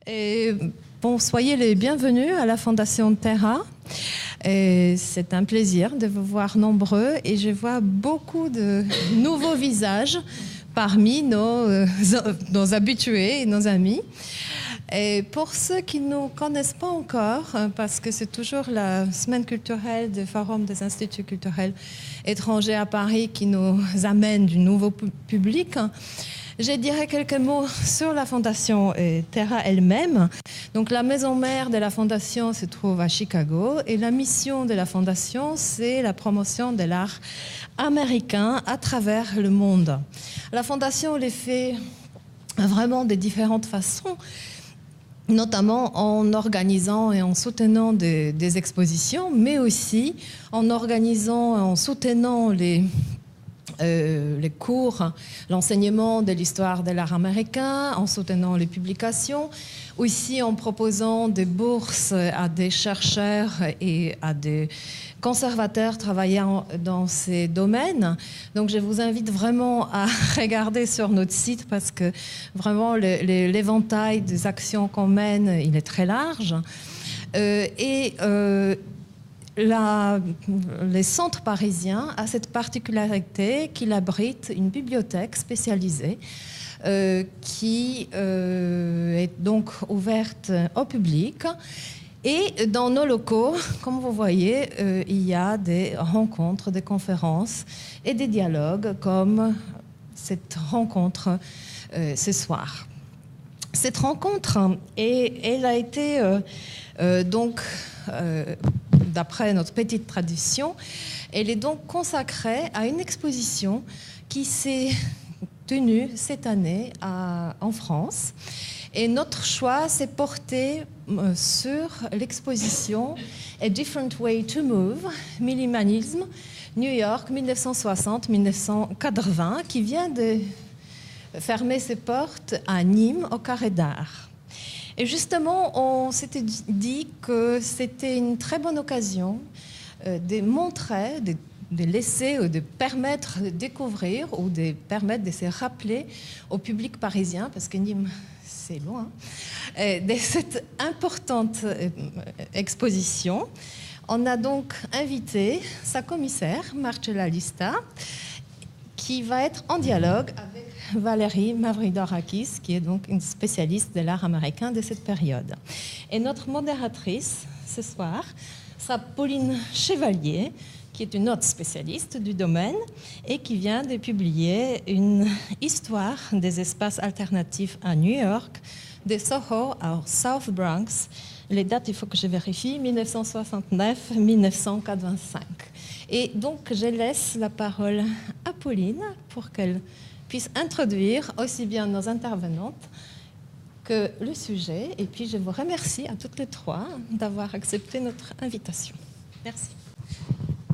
Et bon, soyez les bienvenus à la Fondation Terra. Et c'est un plaisir de vous voir nombreux et je vois beaucoup de nouveaux visages parmi nos habitués et nos amis. Et pour ceux qui ne nous connaissent pas encore, parce que c'est toujours la semaine culturelle du Forum des instituts culturels étrangers à Paris qui nous amène du nouveau public, je dirais quelques mots sur la Fondation Terra elle-même. Donc, la maison mère de la Fondation se trouve à Chicago et la mission de la Fondation, c'est la promotion de l'art américain à travers le monde. La Fondation les fait vraiment de différentes façons, notamment en organisant et en soutenant des expositions, mais aussi en organisant et en soutenant les cours, l'enseignement de l'histoire de l'art américain, en soutenant les publications, aussi en proposant des bourses à des chercheurs et à des conservateurs travaillant dans ces domaines. Donc je vous invite vraiment à regarder sur notre site parce que vraiment l'éventail des actions qu'on mène, il est très large. Les centres parisiens a cette particularité qu'il abrite une bibliothèque spécialisée qui est donc ouverte au public. Et dans nos locaux, comme vous voyez, il y a des rencontres, des conférences et des dialogues comme cette rencontre ce soir. Cette rencontre, elle a été d'après notre petite tradition, elle est donc consacrée à une exposition qui s'est tenue cette année en France. Et notre choix s'est porté sur l'exposition A Different Way to Move, Minimalisme, New York, 1960-1980, qui vient de fermer ses portes à Nîmes, au Carré d'Art. Et justement, on s'était dit que c'était une très bonne occasion de montrer, de laisser ou de permettre de découvrir ou de permettre de se rappeler au public parisien, parce que Nîmes, c'est loin, de cette importante exposition. On a donc invité sa commissaire, Marcella Lista, qui va être en dialogue avec Valérie Mavridorakis, qui est donc une spécialiste de l'art américain de cette période. Et notre modératrice ce soir sera Pauline Chevalier, qui est une autre spécialiste du domaine et qui vient de publier une histoire des espaces alternatifs à New York, de Soho à South Bronx. Les dates, il faut que je vérifie, 1969-1985. Et donc, je laisse la parole à Pauline pour qu'elle puisse introduire aussi bien nos intervenantes que le sujet. Et puis, je vous remercie à toutes les trois d'avoir accepté notre invitation. Merci.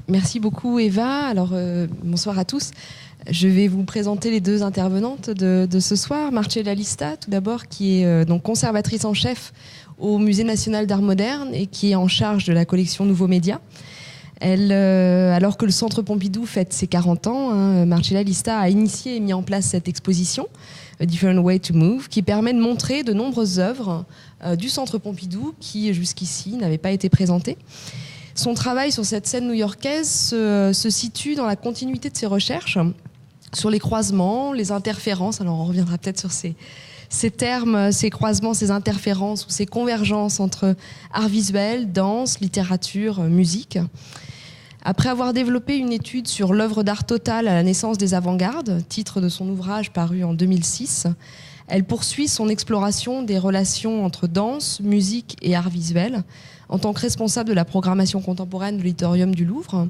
Merci beaucoup, Eva. Alors, bonsoir à tous. Je vais vous présenter les deux intervenantes de ce soir. Marcella Lista, tout d'abord, qui est donc conservatrice en chef au Musée national d'art moderne et qui est en charge de la collection Nouveaux Médias. Elle, alors que le Centre Pompidou fête ses 40 ans, Marcella Lista a initié et mis en place cette exposition, A Different Way to Move, qui permet de montrer de nombreuses œuvres du Centre Pompidou qui, jusqu'ici, n'avaient pas été présentées. Son travail sur cette scène new-yorkaise se situe dans la continuité de ses recherches sur les croisements, les interférences. Alors on reviendra peut-être sur ces termes, ces croisements, ces interférences ou ces convergences entre art visuel, danse, littérature, musique. Après avoir développé une étude sur l'œuvre d'art totale à la naissance des avant-gardes, titre de son ouvrage paru en 2006, elle poursuit son exploration des relations entre danse, musique et art visuel en tant que responsable de la programmation contemporaine de l'Auditorium du Louvre.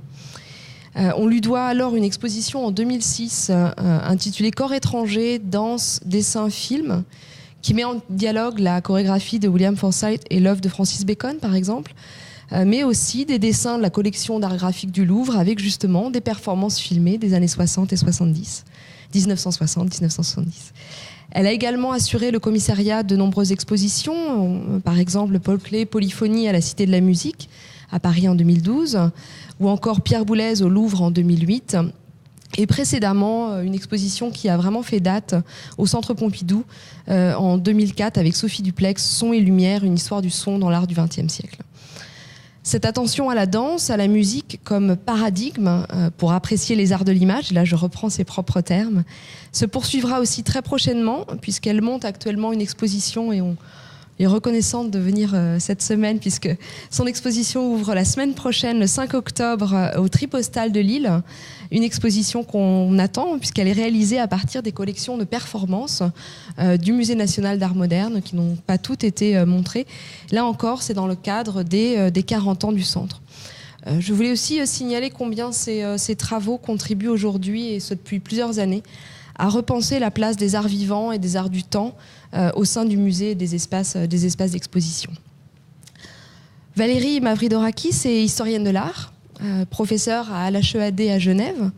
On lui doit alors une exposition en 2006 intitulée Corps étranger, danse, dessin, film, qui met en dialogue la chorégraphie de William Forsythe et l'œuvre de Francis Bacon, par exemple, mais aussi des dessins de la collection d'art graphique du Louvre avec justement des performances filmées des années 60 et 70, 1960-1970. Elle a également assuré le commissariat de nombreuses expositions, par exemple Paul Klee, Polyphonie à la Cité de la Musique, à Paris en 2012, ou encore Pierre Boulez au Louvre en 2008, et précédemment une exposition qui a vraiment fait date au Centre Pompidou en 2004 avec Sophie Duplex, Son et Lumière, une histoire du son dans l'art du XXe siècle. Cette attention à la danse, à la musique comme paradigme pour apprécier les arts de l'image, là je reprends ses propres termes, se poursuivra aussi très prochainement puisqu'elle monte actuellement une exposition et on est reconnaissante de venir cette semaine puisque son exposition ouvre la semaine prochaine, le 5 octobre, au Tripostal de Lille. Une exposition qu'on attend puisqu'elle est réalisée à partir des collections de performances du Musée national d'art moderne qui n'ont pas toutes été montrées. Là encore, c'est dans le cadre des 40 ans du centre. Je voulais aussi signaler combien ces travaux contribuent aujourd'hui, et ce depuis plusieurs années, à repenser la place des arts vivants et des arts du temps au sein du musée et des espaces d'exposition. Valérie Mavridorakis est historienne de l'art, professeure à l'HEAD à Genève,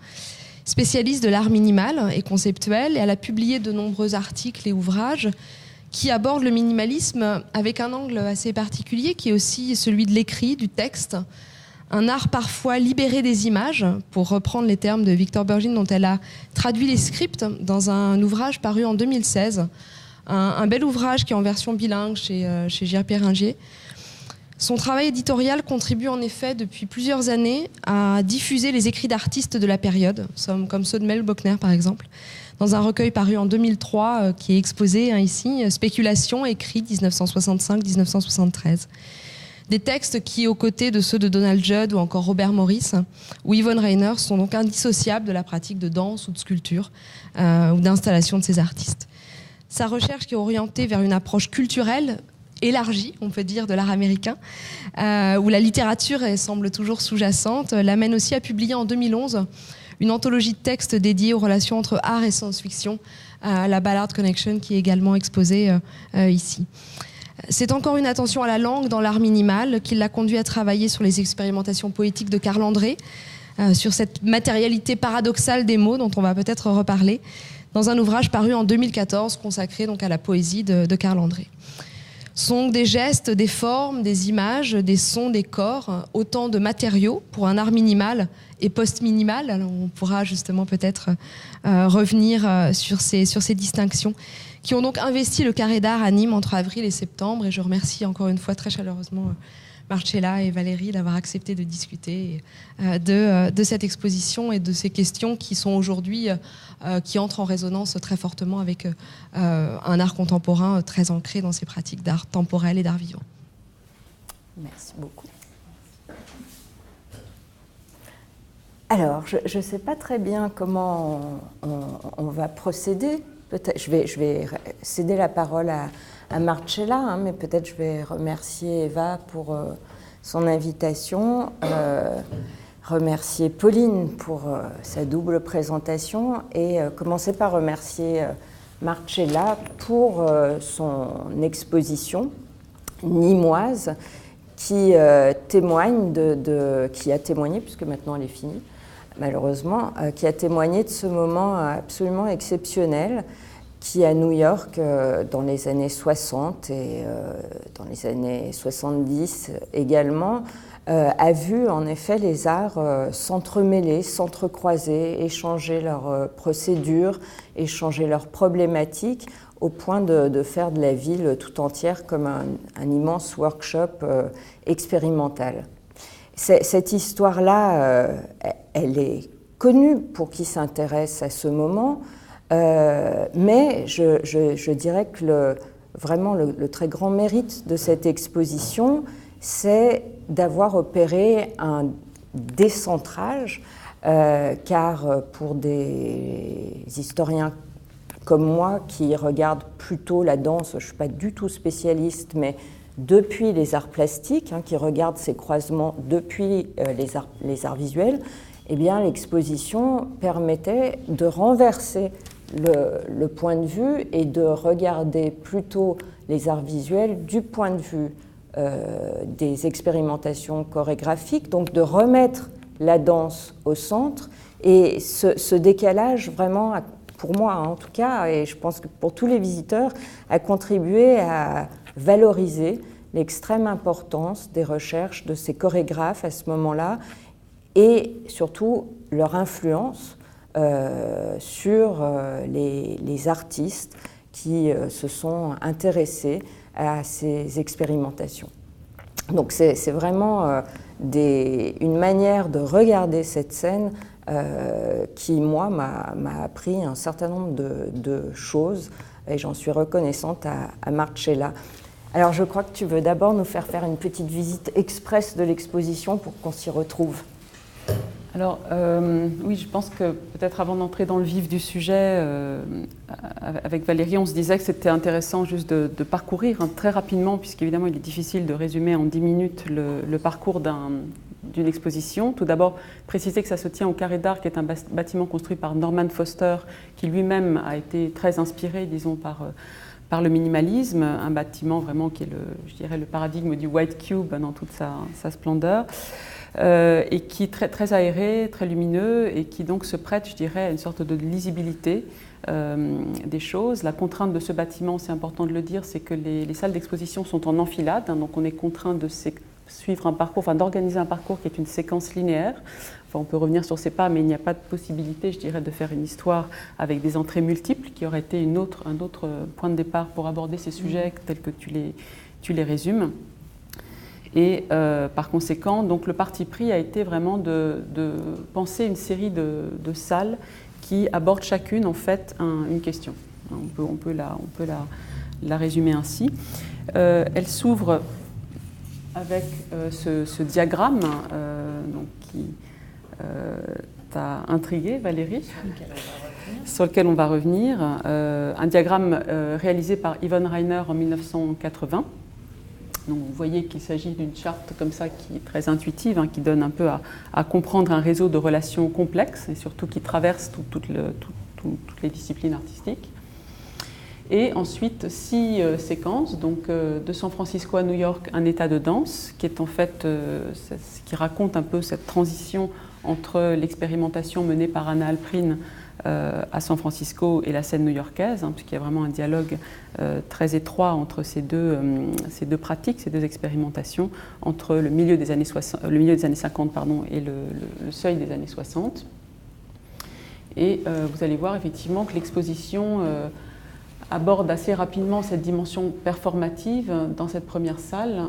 spécialiste de l'art minimal et conceptuel, et elle a publié de nombreux articles et ouvrages qui abordent le minimalisme avec un angle assez particulier qui est aussi celui de l'écrit, du texte, un art parfois libéré des images, pour reprendre les termes de Victor Burgin dont elle a traduit les scripts dans un ouvrage paru en 2016, un bel ouvrage qui est en version bilingue chez J.R. Ringier. Son travail éditorial contribue en effet depuis plusieurs années à diffuser les écrits d'artistes de la période, comme ceux de Mel Bochner par exemple, dans un recueil paru en 2003 qui est exposé ici, Spéculation, écrit 1965-1973. Des textes qui, aux côtés de ceux de Donald Judd ou encore Robert Morris ou Yvonne Rainer, sont donc indissociables de la pratique de danse ou de sculpture ou d'installation de ces artistes. Sa recherche qui est orientée vers une approche culturelle élargie, on peut dire, de l'art américain, où la littérature semble toujours sous-jacente, l'amène aussi à publier en 2011 une anthologie de textes dédiée aux relations entre art et science-fiction, la Ballard Connection, qui est également exposée ici. C'est encore une attention à la langue dans l'art minimal qui l'a conduit à travailler sur les expérimentations poétiques de Karl André, sur cette matérialité paradoxale des mots dont on va peut-être reparler, dans un ouvrage paru en 2014 consacré donc à la poésie de Karl André. Ce sont des gestes, des formes, des images, des sons, des corps, autant de matériaux pour un art minimal et post-minimal. Alors on pourra justement peut-être revenir sur ces distinctions qui ont donc investi le Carré d'Art à Nîmes entre avril et septembre. Et je remercie encore une fois très chaleureusement Marcella et Valérie d'avoir accepté de discuter de cette exposition et de ces questions qui sont aujourd'hui, qui entrent en résonance très fortement avec un art contemporain très ancré dans ses pratiques d'art temporel et d'art vivant. Merci beaucoup. Alors, je ne sais pas très bien comment on va procéder. Peut-être, je vais céder la parole à Marcella, mais peut-être je vais remercier Eva pour son invitation, remercier Pauline pour sa double présentation et commencer par remercier Marcella pour son exposition nîmoise qui témoigne qui a témoigné, puisque maintenant elle est finie, malheureusement, qui a témoigné de ce moment absolument exceptionnel qui, à New York, dans les années 60 et dans les années 70 également, a vu en effet les arts s'entremêler, s'entrecroiser, échanger leurs procédures, échanger leurs problématiques, au point de faire de la ville tout entière comme un immense workshop expérimental. Cette histoire-là, elle est connue pour qui s'intéresse à ce moment, mais je dirais que vraiment le très grand mérite de cette exposition, c'est d'avoir opéré un décentrage, car pour des historiens comme moi qui regardent plutôt la danse, je ne suis pas du tout spécialiste, mais depuis les arts plastiques, qui regardent ces croisements depuis les arts visuels, eh bien, l'exposition permettait de renverser le point de vue et de regarder plutôt les arts visuels du point de vue des expérimentations chorégraphiques, donc de remettre la danse au centre. Et ce décalage, vraiment, pour moi en tout cas, et je pense que pour tous les visiteurs, a contribué à valoriser l'extrême importance des recherches de ces chorégraphes à ce moment-là et surtout leur influence sur les artistes qui se sont intéressés à ces expérimentations. Donc c'est vraiment une manière de regarder cette scène qui, moi, m'a appris un certain nombre de choses, et j'en suis reconnaissante à Marcella. Alors je crois que tu veux d'abord nous faire une petite visite express de l'exposition pour qu'on s'y retrouve. Alors oui, je pense que peut-être avant d'entrer dans le vif du sujet, avec Valérie, on se disait que c'était intéressant juste de parcourir très rapidement, puisqu'évidemment il est difficile de résumer en 10 minutes le parcours d'une exposition. Tout d'abord, préciser que ça se tient au Carré d'Art, qui est un bâtiment construit par Norman Foster, qui lui-même a été très inspiré, disons, par le minimalisme, un bâtiment vraiment qui est je dirais, le paradigme du White Cube dans toute sa splendeur. Et qui est très, très aéré, très lumineux, et qui donc se prête, je dirais, à une sorte de lisibilité des choses. La contrainte de ce bâtiment, c'est important de le dire, c'est que les salles d'exposition sont en enfilade, donc on est contraint de suivre un parcours, d'organiser un parcours qui est une séquence linéaire. On peut revenir sur ces pas, mais il n'y a pas de possibilité, je dirais, de faire une histoire avec des entrées multiples, qui aurait été un autre point de départ pour aborder ces sujets tels que tu les résumes. Et par conséquent, donc, le parti pris a été vraiment de penser une série de salles qui abordent chacune en fait une question. On peut la résumer ainsi. Elle s'ouvre avec ce diagramme donc, qui t'a intrigué, Valérie, sur lequel on va revenir. Un diagramme réalisé par Yvonne Rainer en 1980. Donc vous voyez qu'il s'agit d'une charte comme ça qui est très intuitive, qui donne un peu à comprendre un réseau de relations complexes et surtout qui traverse toutes les disciplines artistiques. Et ensuite 6 séquences, donc de San Francisco à New York, un état de danse, qui est en fait qui raconte un peu cette transition entre l'expérimentation menée par Anna Alprin à San Francisco et la scène new-yorkaise, puisqu'il y a vraiment un dialogue très étroit entre ces deux pratiques, ces deux expérimentations, entre le milieu des années 50 et le seuil des années 60. Et vous allez voir effectivement que l'exposition aborde assez rapidement cette dimension performative dans cette première salle.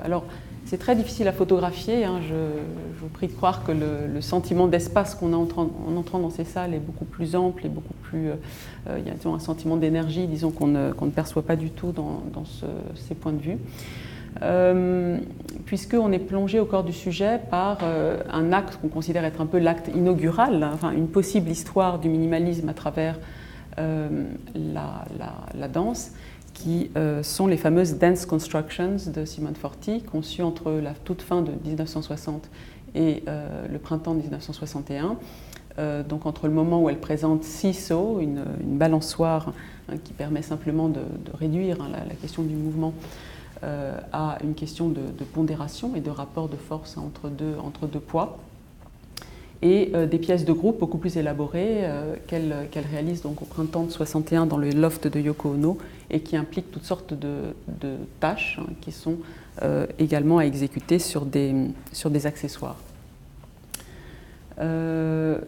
Alors, c'est très difficile à photographier. Je vous prie de croire que le sentiment d'espace qu'on a en entrant dans ces salles est beaucoup plus ample et beaucoup plus... il y a un sentiment d'énergie, disons, qu'on ne perçoit pas du tout dans ces points de vue. Puisqu'on est plongé au cœur du sujet par un acte qu'on considère être un peu l'acte inaugural, une possible histoire du minimalisme à travers la danse, qui sont les fameuses Dance Constructions de Simone Forti, conçues entre la toute fin de 1960 et le printemps 1961. Donc entre le moment où elle présente Seesaw, une balançoire qui permet simplement de réduire la question du mouvement à une question de pondération et de rapport de force entre deux poids, et des pièces de groupe beaucoup plus élaborées qu'elle réalise donc au printemps de 61 dans le loft de Yoko Ono, et qui impliquent toutes sortes de tâches qui sont également à exécuter sur des accessoires.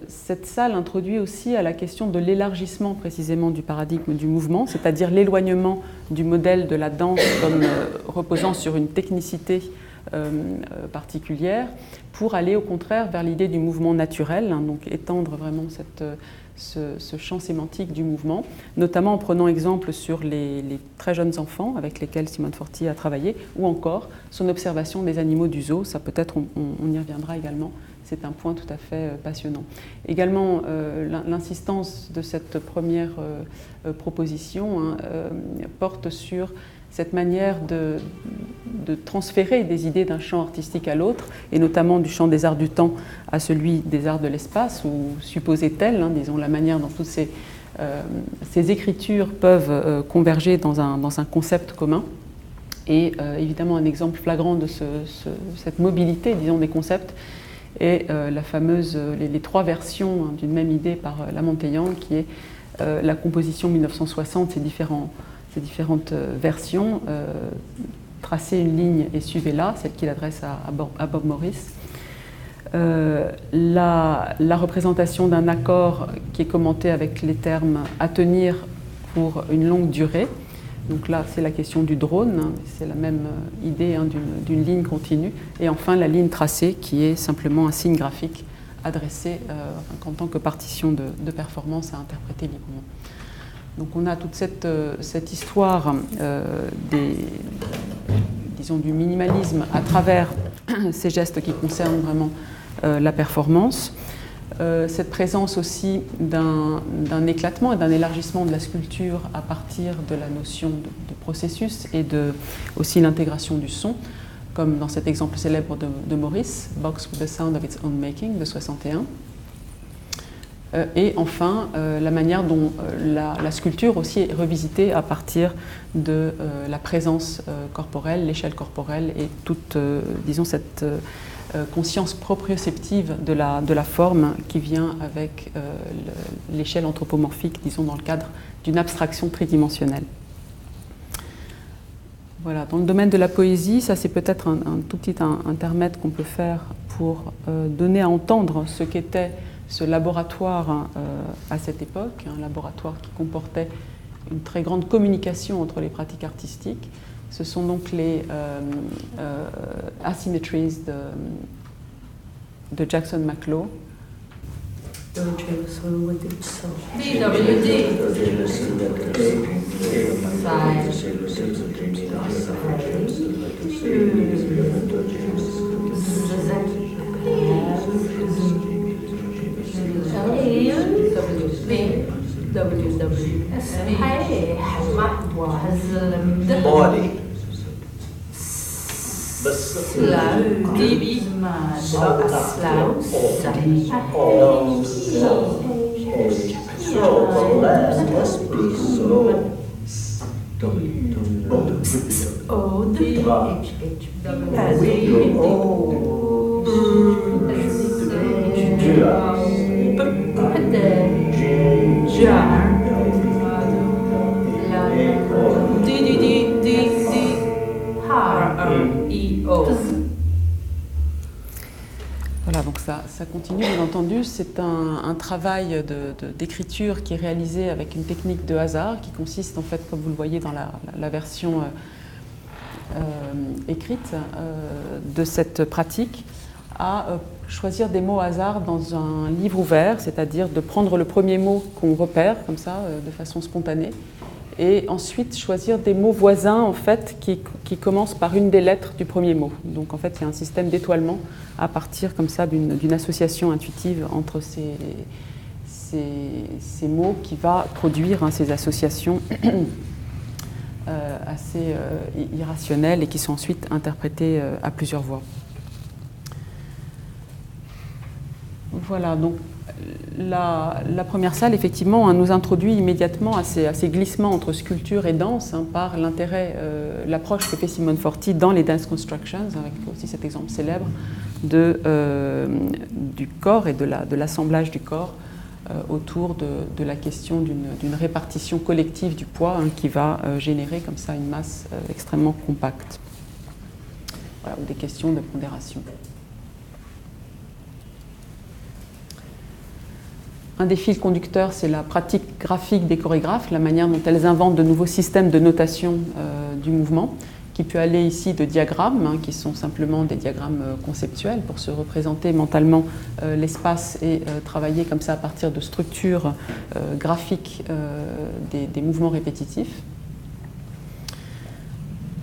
Cette salle introduit aussi à la question de l'élargissement précisément du paradigme du mouvement, c'est-à-dire l'éloignement du modèle de la danse comme reposant sur une technicité particulière, pour aller au contraire vers l'idée du mouvement naturel, donc étendre vraiment ce champ sémantique du mouvement, notamment en prenant exemple sur les très jeunes enfants avec lesquels Simone Forti a travaillé, ou encore son observation des animaux du zoo. Ça peut-être on y reviendra également, c'est un point tout à fait passionnant. Également, l'insistance de cette première proposition porte sur cette manière de transférer des idées d'un champ artistique à l'autre, et notamment du champ des arts du temps à celui des arts de l'espace, ou supposait-elle, disons, la manière dont toutes ces écritures peuvent converger dans un concept commun. Et évidemment, un exemple flagrant de cette mobilité, disons, des concepts est la fameuse, les 3 versions d'une même idée par Lamontéan, qui est la composition 1960, ces différentes versions, tracez une ligne et suivez-la, celle qu'il adresse à Bob Morris. la représentation d'un accord qui est commenté avec les termes à tenir pour une longue durée. Donc là, c'est la question du drone, hein, c'est la même idée hein, d'une ligne continue. Et enfin, la ligne tracée qui est simplement un signe graphique adressé en tant que partition de performance à interpréter librement. Donc on a toute cette histoire disons, du minimalisme à travers ces gestes qui concernent vraiment la performance. Cette présence aussi d'un éclatement et d'un élargissement de la sculpture à partir de la notion de processus et aussi l'intégration du son, comme dans cet exemple célèbre de Maurice, Box with the Sound of Its Own Making, de 61. Et enfin, la manière dont la sculpture aussi est revisitée à partir de la présence corporelle, l'échelle corporelle et toute, disons, cette conscience proprioceptive de la forme qui vient avec l'échelle anthropomorphique, disons, dans le cadre d'une abstraction tridimensionnelle. Voilà, dans le domaine de la poésie, ça c'est peut-être un tout petit intermède qu'on peut faire pour donner à entendre ce qu'était ce laboratoire à cette époque, un laboratoire qui comportait une très grande communication entre les pratiques artistiques. Ce sont donc les asymmetries de Jackson Maclow. Voilà, donc ça continue, bien entendu. C'est un travail d'écriture qui est réalisé avec une technique de hasard qui consiste, en fait, comme vous le voyez dans la version écrite de cette pratique, à choisir des mots hasard dans un livre ouvert, c'est-à-dire de prendre le premier mot qu'on repère, comme ça, de façon spontanée, et ensuite choisir des mots voisins en fait, qui commencent par une des lettres du premier mot. Donc en fait, il y a un système d'étoilement à partir comme ça d'une association intuitive entre ces mots qui va produire ces associations assez irrationnelles et qui sont ensuite interprétées à plusieurs voix. Voilà, donc la première salle, effectivement, nous introduit immédiatement à ces glissements entre sculpture et danse par l'intérêt, l'approche que fait Simone Forti dans les Dance Constructions, avec aussi cet exemple célèbre du corps et de l'assemblage du corps autour de la question d'une répartition collective du poids qui va générer comme ça une masse extrêmement compacte. Voilà, ou des questions de pondération. Un des fils conducteurs, c'est la pratique graphique des chorégraphes, la manière dont elles inventent de nouveaux systèmes de notation du mouvement, qui peut aller ici de diagrammes, qui sont simplement des diagrammes conceptuels pour se représenter mentalement l'espace et travailler comme ça à partir de structures graphiques des mouvements répétitifs.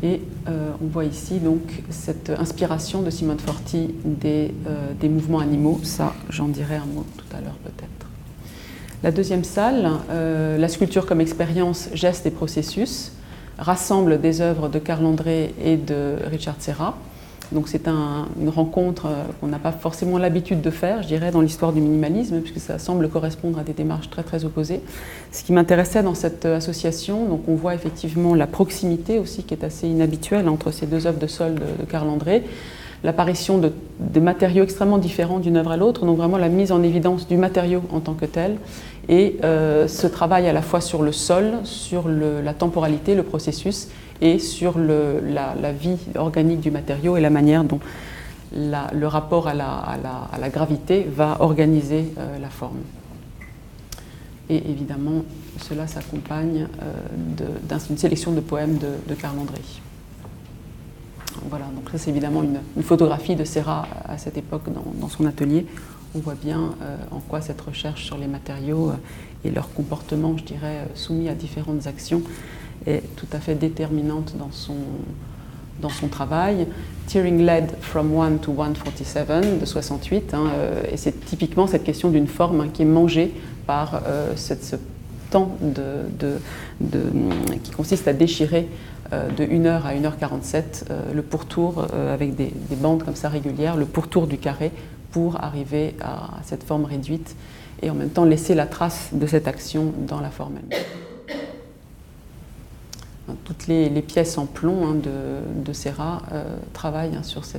Et on voit ici donc cette inspiration de Simone Forti des mouvements animaux. Ça, j'en dirai un mot tout à l'heure peut-être. La deuxième salle, la sculpture comme expérience, geste et processus, rassemble des œuvres de Carl André et de Richard Serra. Donc c'est une rencontre qu'on n'a pas forcément l'habitude de faire, je dirais, dans l'histoire du minimalisme, puisque ça semble correspondre à des démarches très très opposées. Ce qui m'intéressait dans cette association, donc on voit effectivement la proximité aussi qui est assez inhabituelle entre ces deux œuvres de sol de Carl André, l'apparition de matériaux extrêmement différents d'une œuvre à l'autre, donc vraiment la mise en évidence du matériau en tant que tel, et ce travail à la fois sur le sol, sur la temporalité, le processus, et sur la vie organique du matériau et la manière dont le rapport à la gravité va organiser la forme. Et évidemment, cela s'accompagne d'une sélection de poèmes de Carl André. Voilà, donc ça c'est évidemment une photographie de Serra à cette époque dans son atelier. On voit bien en quoi cette recherche sur les matériaux et leur comportement, je dirais, soumis à différentes actions, est tout à fait déterminante dans son travail. Tearing lead from 1 to 147 de 68, et c'est typiquement cette question d'une forme qui est mangée par ce temps qui consiste à déchirer de 1h à 1h47 le pourtour avec des bandes comme ça régulières, le pourtour du carré pour arriver à cette forme réduite et en même temps laisser la trace de cette action dans la forme elle-même. Toutes les pièces en plomb de Serra travaillent sur ce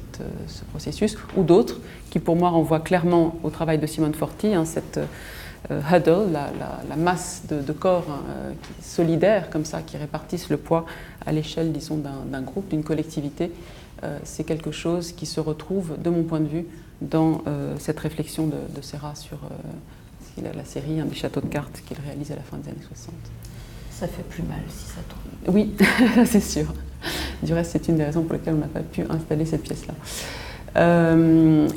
processus, ou d'autres qui pour moi renvoient clairement au travail de Simone Forti, cette huddle, la masse de corps solidaires comme ça, qui répartissent le poids à l'échelle, disons, d'un groupe, d'une collectivité. C'est quelque chose qui se retrouve, de mon point de vue, dans cette réflexion de Serra sur la série des châteaux de cartes qu'il réalise à la fin des années 60. Ça fait plus mal si ça tombe. Oui, c'est sûr. Du reste, c'est une des raisons pour lesquelles on n'a pas pu installer cette pièce-là.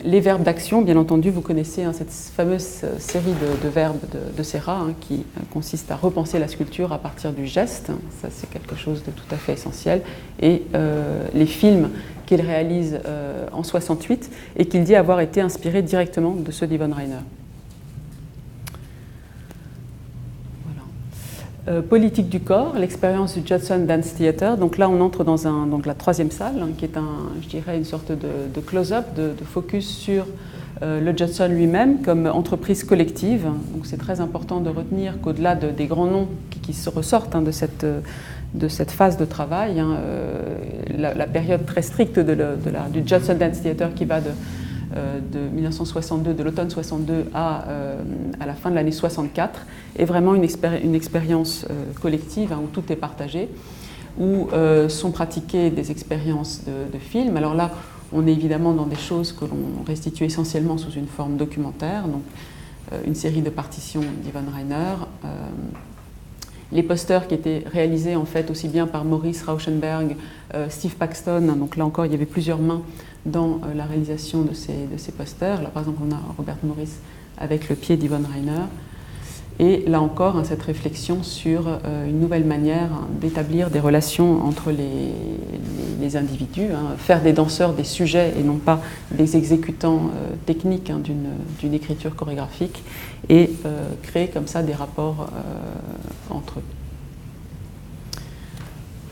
Les verbes d'action, bien entendu, vous connaissez cette fameuse série de verbes de Serra qui consiste à repenser la sculpture à partir du geste. Ça, c'est quelque chose de tout à fait essentiel. Et les films qu'il réalise en 68 et qu'il dit avoir été inspirés directement de ceux d'Yvonne Rainer. Politique du corps, l'expérience du Judson Dance Theatre. Donc là, on entre dans la troisième salle, qui est je dirais, une sorte de close-up, de focus sur le Judson lui-même comme entreprise collective. Donc c'est très important de retenir qu'au-delà des grands noms qui se ressortent de cette phase de travail, la période très stricte du Judson Dance Theatre qui va de 1962, de l'automne 62 à la fin de l'année 64, est vraiment une expérience collective où tout est partagé, où sont pratiquées des expériences de films. Alors là, on est évidemment dans des choses que l'on restitue essentiellement sous une forme documentaire, donc une série de partitions d'Yvonne Rainer, les posters qui étaient réalisés en fait aussi bien par Maurice Rauschenberg, Steve Paxton, donc là encore il y avait plusieurs mains dans la réalisation de ces posters. Là par exemple on a Robert Morris avec le pied d'Yvonne Rainer. Et là encore, cette réflexion sur une nouvelle manière d'établir des relations entre les individus, faire des danseurs des sujets et non pas des exécutants techniques d'une écriture chorégraphique, et créer comme ça des rapports entre eux.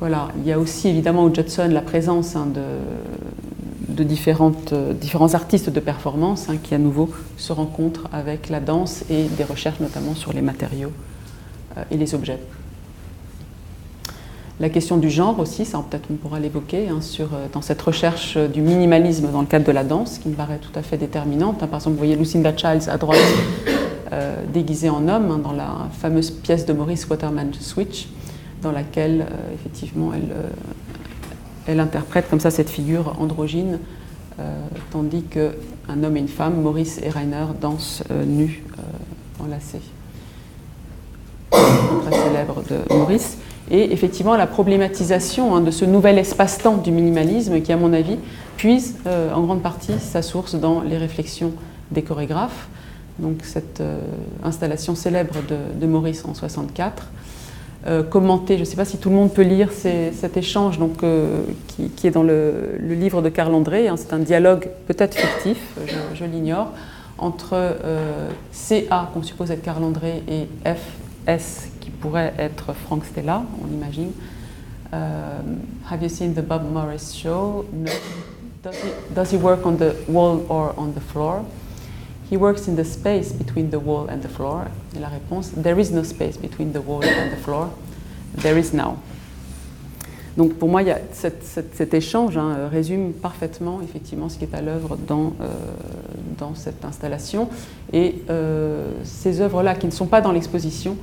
Voilà. Il y a aussi évidemment au Judson la présence de différents artistes de performance qui à nouveau se rencontrent avec la danse et des recherches notamment sur les matériaux et les objets. La question du genre aussi, ça peut-être on pourra l'évoquer, dans cette recherche du minimalisme dans le cadre de la danse, qui me paraît tout à fait déterminante. Par exemple, vous voyez Lucinda Childs à droite, déguisée en homme, dans la fameuse pièce de Maurice Waterman Switch, dans laquelle effectivement elle interprète comme ça cette figure androgyne, tandis qu'un homme et une femme, Maurice et Rainer, dansent nus, enlacés. Très célèbre de Maurice. Et effectivement, la problématisation de ce nouvel espace-temps du minimalisme qui, à mon avis, puise en grande partie sa source dans les réflexions des chorégraphes. Donc cette installation célèbre de Maurice en 64, commenté, je ne sais pas si tout le monde peut lire cet échange qui est dans le livre de Carl André. C'est un dialogue peut-être fictif, je l'ignore, entre CA, qu'on suppose être Carl André, et FS, qui pourrait être Frank Stella, on imagine. Have you seen the Bob Morris show? No. Does he work on the wall or on the floor? He works in the space between the wall and the floor. Et la réponse, there is no space between the wall and the floor. There is now. Donc pour moi, il y a cet échange résume parfaitement effectivement ce qui est à l'œuvre dans cette installation. Et ces œuvres-là, qui ne sont pas dans l'exposition,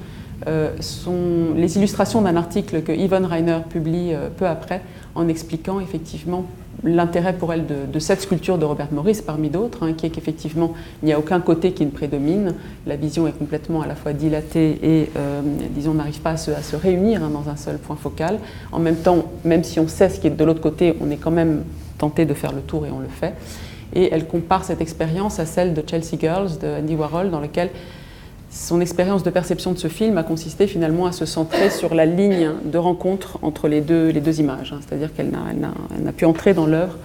sont les illustrations d'un article que Yvonne Rainer publie peu après, en expliquant effectivement l'intérêt pour elle de cette sculpture de Robert Morris parmi d'autres, qui est qu'effectivement il n'y a aucun côté qui ne prédomine, la vision est complètement à la fois dilatée et disons n'arrive pas à se réunir dans un seul point focal. En même temps, même si on sait ce qui est de l'autre côté, on est quand même tenté de faire le tour et on le fait. Et elle compare cette expérience à celle de Chelsea Girls de Andy Warhol, dans lequel son expérience de perception de ce film a consisté finalement à se centrer sur la ligne de rencontre entre les deux images. C'est-à-dire qu'elle n'a pu entrer dans l'œuvre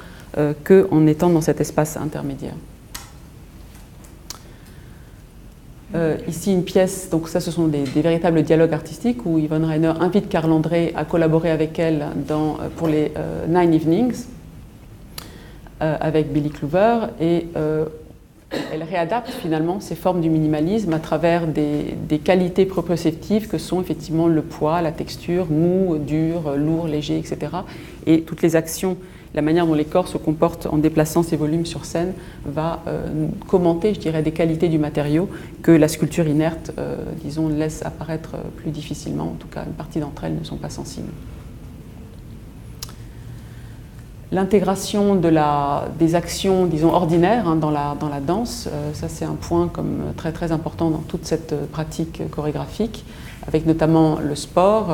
qu'en étant dans cet espace intermédiaire. Ici, une pièce, donc ça, ce sont des véritables dialogues artistiques où Yvonne Rainer invite Karl André à collaborer avec elle pour les Nine Evenings avec Billy Clover et elle réadapte finalement ces formes du minimalisme à travers des qualités proprioceptives que sont effectivement le poids, la texture, mou, dur, lourd, léger, etc. Et toutes les actions, la manière dont les corps se comportent en déplaçant ces volumes sur scène va commenter, je dirais, des qualités du matériau que la sculpture inerte, disons, laisse apparaître plus difficilement. En tout cas, une partie d'entre elles ne sont pas sensibles. L'intégration des actions, disons, ordinaires dans la danse, ça c'est un point comme très très important dans toute cette pratique chorégraphique, avec notamment le sport,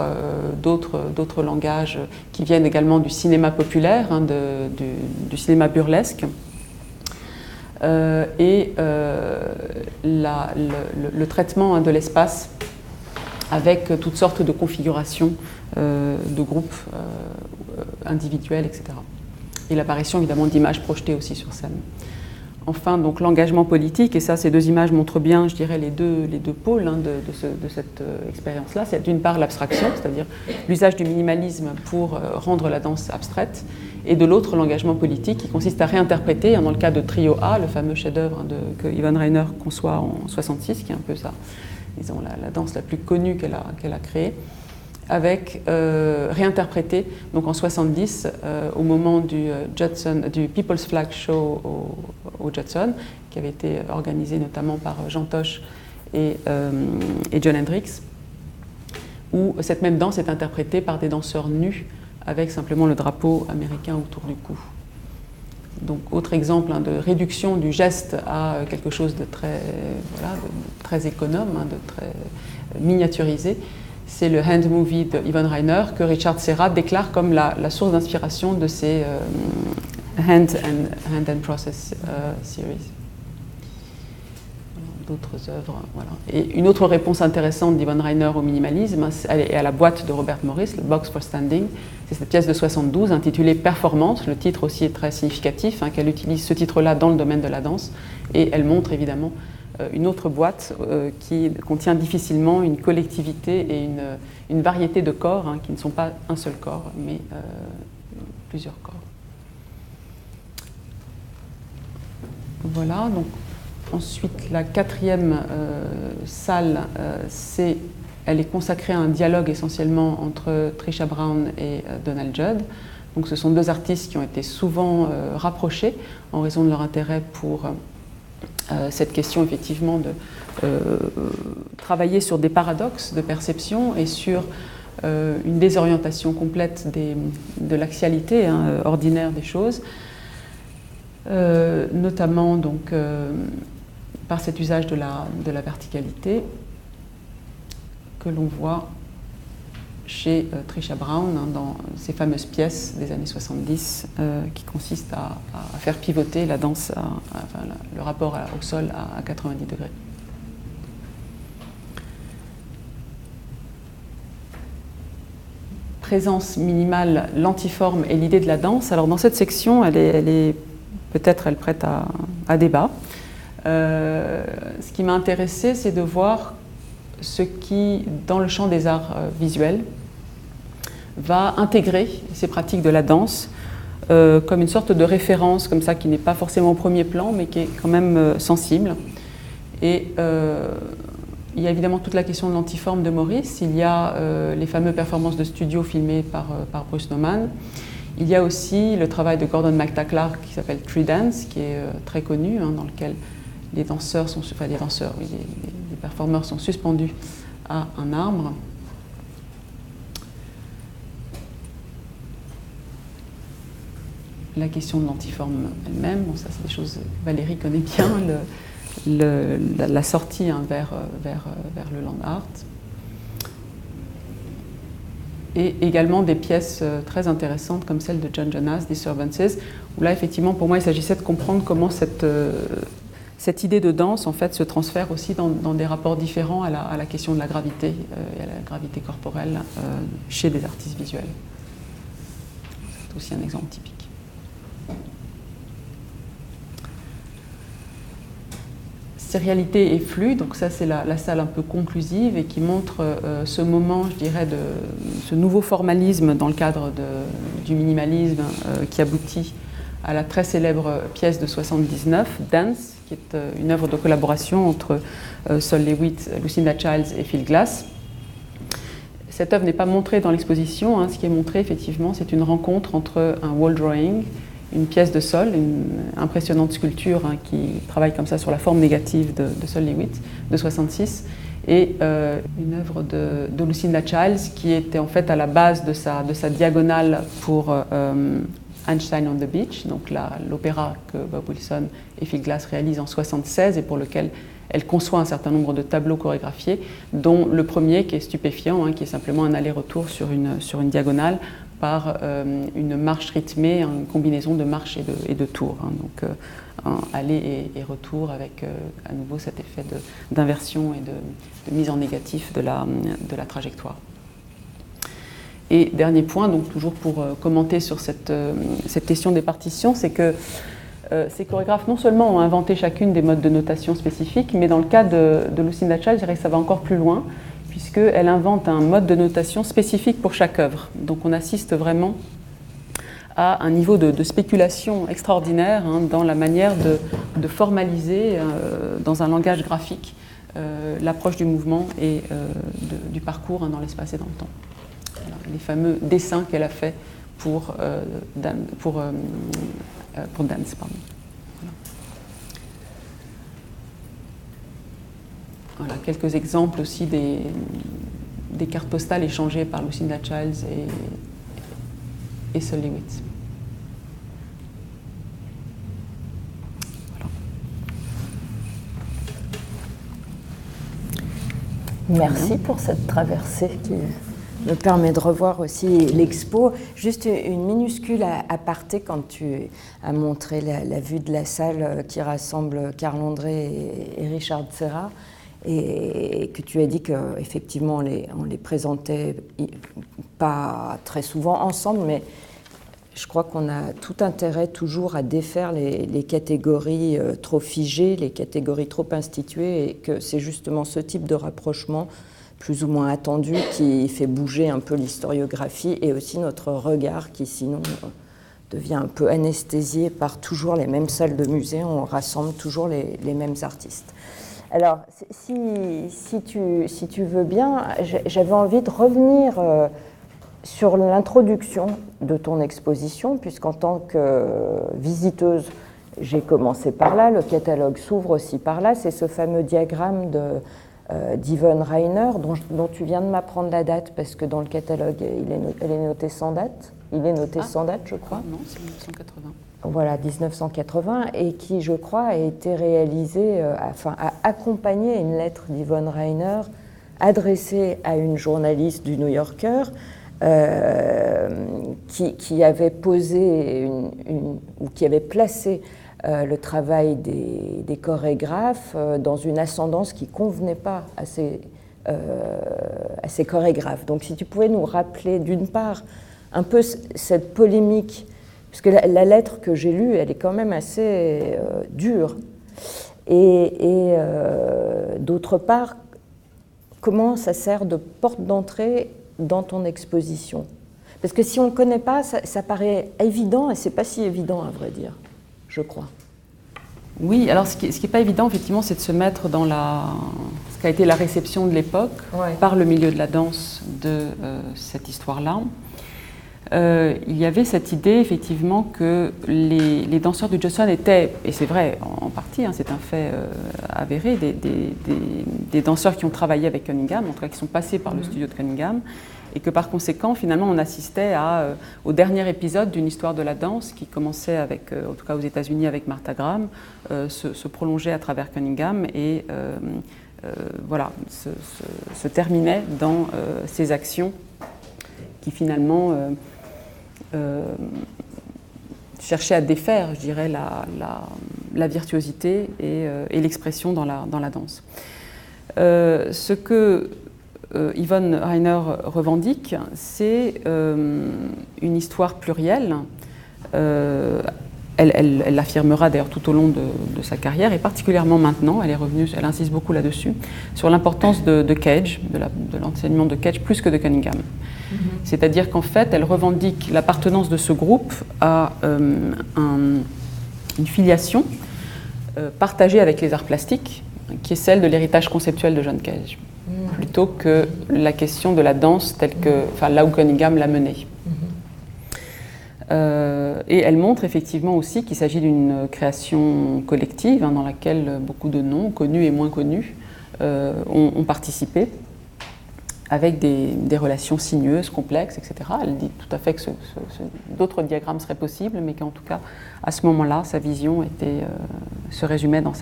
d'autres langages qui viennent également du cinéma populaire, du cinéma burlesque, et le traitement de l'espace avec toutes sortes de configurations de groupes individuels, etc. Et l'apparition évidemment d'images projetées aussi sur scène. Enfin, donc l'engagement politique, et ça, ces deux images montrent bien, je dirais, les deux pôles de cette expérience-là. C'est d'une part l'abstraction, c'est-à-dire l'usage du minimalisme pour rendre la danse abstraite, et de l'autre, l'engagement politique qui consiste à réinterpréter, dans le cas de Trio A, le fameux chef-d'œuvre que Yvonne Rainer conçoit en 1966, qui est un peu disons, la danse la plus connue qu'elle a créée, avec réinterprété donc en 1970 au moment du People's Flag Show au Judson, qui avait été organisé notamment par Jean Toche et John Hendricks, où cette même danse est interprétée par des danseurs nus avec simplement le drapeau américain autour du cou. Donc, autre exemple de réduction du geste à quelque chose de très économe, de très miniaturisé. C'est le Hand Movie de Yvonne Rainer que Richard Serra déclare comme la source d'inspiration de ses Hand and Process Series. D'autres œuvres. Voilà. Et une autre réponse intéressante d'Yvonne Rainer au minimalisme est à la boîte de Robert Morris, le Box for Standing. C'est cette pièce de 1972 intitulée Performance. Le titre aussi est très significatif, qu'elle utilise ce titre-là dans le domaine de la danse. Et elle montre évidemment une autre boîte qui contient difficilement une collectivité et une variété de corps qui ne sont pas un seul corps, mais plusieurs corps. Voilà, donc ensuite la quatrième salle, elle est consacrée à un dialogue essentiellement entre Trisha Brown et Donald Judd. Donc ce sont deux artistes qui ont été souvent rapprochés en raison de leur intérêt pour cette question effectivement de travailler sur des paradoxes de perception et sur une désorientation complète de l'axialité ordinaire des choses, notamment donc par cet usage de la verticalité que l'on voit chez Trisha Brown dans ces fameuses pièces des années 70 qui consistent à faire pivoter la danse, le rapport au sol à 90 degrés. Présence minimale, l'antiforme et l'idée de la danse. Alors dans cette section, elle prête à débat. Ce qui m'a intéressée, c'est de voir ce qui, dans le champ des arts visuels, va intégrer ces pratiques de la danse comme une sorte de référence comme ça qui n'est pas forcément au premier plan mais qui est quand même sensible. Et il y a évidemment toute la question de l'antiforme de Morris, il y a les fameuses performances de studio filmées par Bruce Nauman, il y a aussi le travail de Gordon McTaggart qui s'appelle Tree Dance, qui est très connu, dans lequel les performeurs sont suspendus à un arbre. la question de l'antiforme elle-même. Bon, ça, c'est des choses que Valérie connaît bien, la sortie vers le land art. Et également des pièces très intéressantes comme celle de John Jonas, Disturbances, où là, effectivement, pour moi, il s'agissait de comprendre comment cette idée de danse, en fait, se transfère aussi dans des rapports différents à la question de la gravité et à la gravité corporelle chez des artistes visuels. C'est aussi un exemple typique. Sérialité et flux, donc ça c'est la salle un peu conclusive et qui montre ce moment, je dirais, de ce nouveau formalisme dans le cadre du minimalisme qui aboutit à la très célèbre pièce de 79, Dance, qui est une œuvre de collaboration entre Sol Lewitt, Lucinda Childs et Phil Glass. Cette œuvre n'est pas montrée dans l'exposition, hein. Ce qui est montré effectivement c'est une rencontre entre un wall drawing, une pièce de Sol, une impressionnante sculpture hein, qui travaille comme ça sur la forme négative de Sol Lewitt, de 66, et une œuvre de Lucinda Childs qui était en fait à la base de sa diagonale pour Einstein on the Beach, donc l'opéra que Bob Wilson et Phil Glass réalisent en 76 et pour lequel elle conçoit un certain nombre de tableaux chorégraphiés, dont le premier qui est stupéfiant, hein, qui est simplement un aller-retour sur une diagonale, par une marche rythmée, une combinaison de marche et de tour. Hein, donc un aller et retour avec à nouveau cet effet d'inversion et de mise en négatif de la trajectoire. Et dernier point, donc toujours pour commenter sur cette question des partitions, c'est que ces chorégraphes non seulement ont inventé chacune des modes de notation spécifiques, mais dans le cas de Lucinda Childs, je dirais que ça va encore plus loin, puisqu'elle invente un mode de notation spécifique pour chaque œuvre. Donc on assiste vraiment à un niveau de spéculation extraordinaire hein, dans la manière de formaliser dans un langage graphique l'approche du mouvement et du parcours hein, dans l'espace et dans le temps. Voilà, les fameux dessins qu'elle a faits pour Dance. Pardon. Voilà, quelques exemples aussi des cartes postales échangées par Lucinda Childs et Sol Lewitt. Voilà. Merci pour cette traversée qui me permet de revoir aussi l'expo. Juste une minuscule aparté quand tu as montré la vue de la salle qui rassemble Carl André et Richard Serra. Et que tu as dit qu'effectivement on les présentait pas très souvent ensemble, mais je crois qu'on a tout intérêt toujours à défaire les catégories trop figées, les catégories trop instituées, et que c'est justement ce type de rapprochement plus ou moins attendu qui fait bouger un peu l'historiographie et aussi notre regard qui sinon devient un peu anesthésié par toujours les mêmes salles de musée, on rassemble toujours les mêmes artistes. Alors, si tu veux bien, j'avais envie de revenir sur l'introduction de ton exposition, puisqu'en tant que visiteuse, j'ai commencé par là, le catalogue s'ouvre aussi par là, c'est ce fameux diagramme d'Yvonne Rainer, dont tu viens de m'apprendre la date, parce que dans le catalogue, elle est notée sans date. Il est noté sans date, je crois. Non, c'est 1980. Voilà, 1980, et qui, je crois, a été réalisé, a accompagné une lettre d'Yvonne Rainer adressée à une journaliste du New Yorker qui avait posé ou qui avait placé le travail des chorégraphes dans une ascendance qui ne convenait pas à ces chorégraphes. Donc si tu pouvais nous rappeler d'une part un peu cette polémique, parce que la lettre que j'ai lue, elle est quand même assez dure, et d'autre part, comment ça sert de porte d'entrée dans ton exposition? Parce que si on ne le connaît pas, ça paraît évident, et ce n'est pas si évident à vrai dire, je crois. Oui, alors ce qui n'est pas évident, effectivement, c'est de se mettre dans ce qu'a été la réception de l'époque par le milieu de la danse de cette histoire-là. il y avait cette idée effectivement que les danseurs du Joseon étaient, et c'est vrai en partie, hein, c'est un fait avéré, des danseurs qui ont travaillé avec Cunningham, en tout cas qui sont passés par le studio de Cunningham, et que par conséquent, finalement, on assistait au dernier épisode d'une histoire de la danse qui commençait avec, en tout cas aux États-Unis avec Martha Graham, se prolongeait à travers Cunningham et voilà, se terminait dans ces actions qui finalement cherchaient à défaire, je dirais, la virtuosité et l'expression dans la danse. Ce que Yvonne Rainer revendique, c'est une histoire plurielle. Elle l'affirmera d'ailleurs tout au long de sa carrière, et particulièrement maintenant, elle insiste beaucoup là-dessus, sur l'importance de Cage, de l'enseignement de Cage, plus que de Cunningham. C'est-à-dire qu'en fait, elle revendique l'appartenance de ce groupe à une filiation partagée avec les arts plastiques, qui est celle de l'héritage conceptuel de John Cage, plutôt que la question de la danse telle que, là où Cunningham l'a menée. Et elle montre effectivement aussi qu'il s'agit d'une création collective, hein, dans laquelle beaucoup de noms, connus et moins connus, ont participé, avec des relations sinueuses, complexes, etc. Elle dit tout à fait que d'autres diagrammes seraient possibles, mais qu'en tout cas, à ce moment-là, sa vision se résumait dans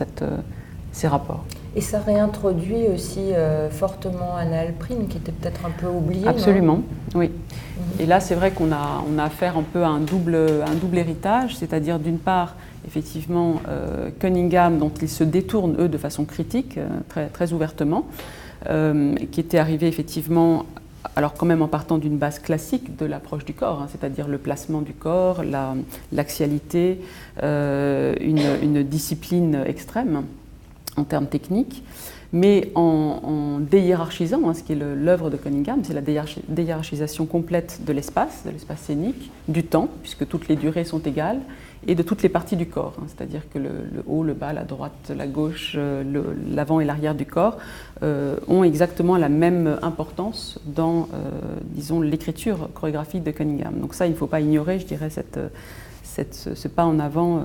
ces rapports. Et ça réintroduit aussi fortement Anna Alprin, qui était peut-être un peu oubliée. Absolument, non ? Oui. Et là, c'est vrai qu'on a affaire un peu à un double héritage, c'est-à-dire d'une part, effectivement, Cunningham, dont ils se détournent, eux, de façon critique, très, très ouvertement, qui était arrivé effectivement, alors quand même en partant d'une base classique de l'approche du corps, hein, c'est-à-dire le placement du corps, l'axialité, une discipline extrême en termes techniques, mais en déhiérarchisant, hein, ce qui est l'œuvre de Cunningham, c'est la déhiérarchisation complète de l'espace scénique, du temps, puisque toutes les durées sont égales, et de toutes les parties du corps, hein, c'est-à-dire que le haut, le bas, la droite, la gauche, l'avant et l'arrière du corps ont exactement la même importance dans, disons, l'écriture chorégraphique de Cunningham. Donc ça, il ne faut pas ignorer, je dirais, ce pas en avant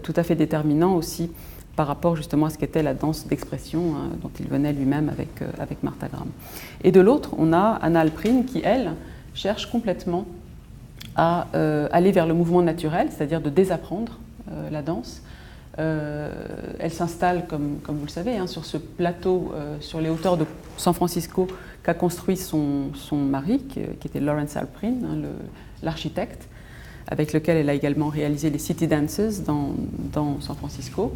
tout à fait déterminant aussi par rapport justement à ce qu'était la danse d'expression, hein, dont il venait lui-même avec Martha Graham. Et de l'autre, on a Anna Alprin qui, elle, cherche complètement à aller vers le mouvement naturel, c'est-à-dire de désapprendre la danse. Elle s'installe, comme vous le savez, hein, sur ce plateau, sur les hauteurs de San Francisco, qu'a construit son mari, qui était Lawrence Alprin, hein, l'architecte, avec lequel elle a également réalisé les City Dances dans San Francisco.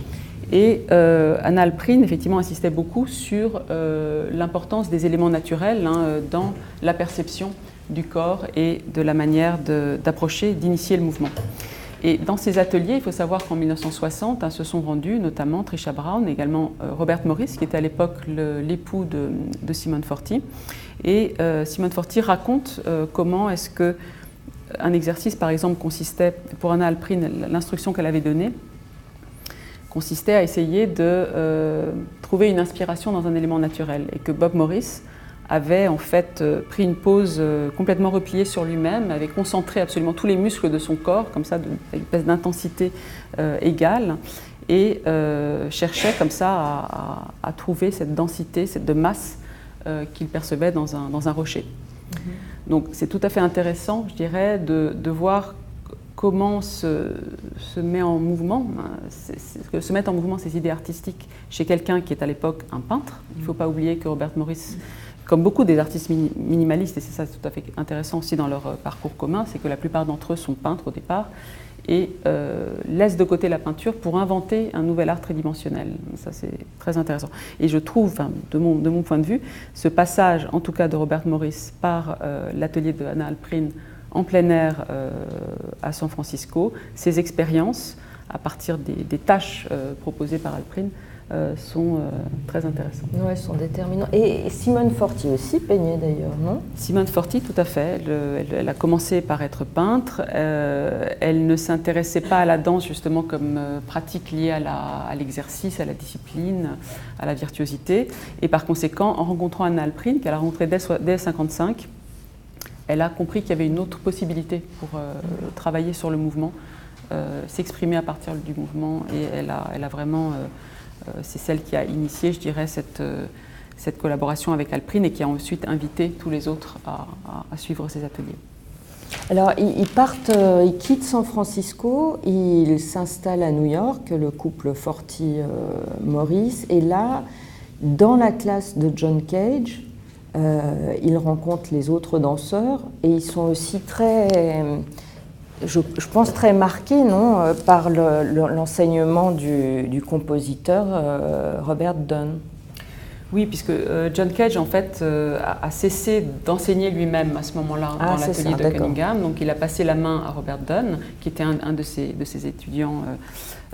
Et Anna Alprin, effectivement, insistait beaucoup sur l'importance des éléments naturels, hein, dans la perception du corps et de la manière d'approcher, d'initier le mouvement. Et dans ces ateliers, il faut savoir qu'en 1960, hein, se sont rendus notamment Trisha Brown, également Robert Morris, qui était à l'époque l'époux de Simone Forti. Et Simone Forti raconte comment est-ce que un exercice, par exemple, consistait, pour Anna Alprin, l'instruction qu'elle avait donnée, consistait à essayer de trouver une inspiration dans un élément naturel, et que Bob Morris avait en fait pris une pose complètement repliée sur lui-même, avait concentré absolument tous les muscles de son corps, comme ça, avec une espèce d'intensité égale, et cherchait comme ça à trouver cette densité, cette masse qu'il percevait dans un rocher. Donc c'est tout à fait intéressant, je dirais, de voir comment se met en mouvement, se mettent en mouvement ces idées artistiques chez quelqu'un qui est à l'époque un peintre. Il ne faut pas oublier que Robert Morris, comme beaucoup des artistes minimalistes, et c'est ça tout à fait intéressant aussi dans leur parcours commun, c'est que la plupart d'entre eux sont peintres au départ et laissent de côté la peinture pour inventer un nouvel art tridimensionnel. Ça, c'est très intéressant. Et je trouve, enfin, de mon point de vue, ce passage, en tout cas de Robert Morris, par l'atelier de Anna Alprin en plein air à San Francisco, ces expériences, à partir des tâches proposées par Alprin, sont très intéressantes. Oui, elles sont déterminantes. Et Simone Forti aussi peignait d'ailleurs, non ? Simone Forti, tout à fait. Elle a commencé par être peintre. Elle ne s'intéressait pas à la danse justement comme pratique liée à l'exercice, à la discipline, à la virtuosité. Et par conséquent, en rencontrant Anna Alprin, qu'elle a rencontrée dès 1955, elle a compris qu'il y avait une autre possibilité pour travailler sur le mouvement, s'exprimer à partir du mouvement, et elle a vraiment, c'est celle qui a initié, je dirais, cette collaboration avec Alprine et qui a ensuite invité tous les autres à suivre ces ateliers. Alors, ils quittent San Francisco, ils s'installent à New York, le couple Forti-Morris, et là, dans la classe de John Cage, ils rencontrent les autres danseurs, et ils sont aussi très, je pense, très marqués, non, par l'enseignement du compositeur Robert Dunn. Oui, puisque John Cage, en fait, a cessé d'enseigner lui-même à ce moment-là dans l'atelier de Cunningham. Donc, il a passé la main à Robert Dunn, qui était un de ses étudiants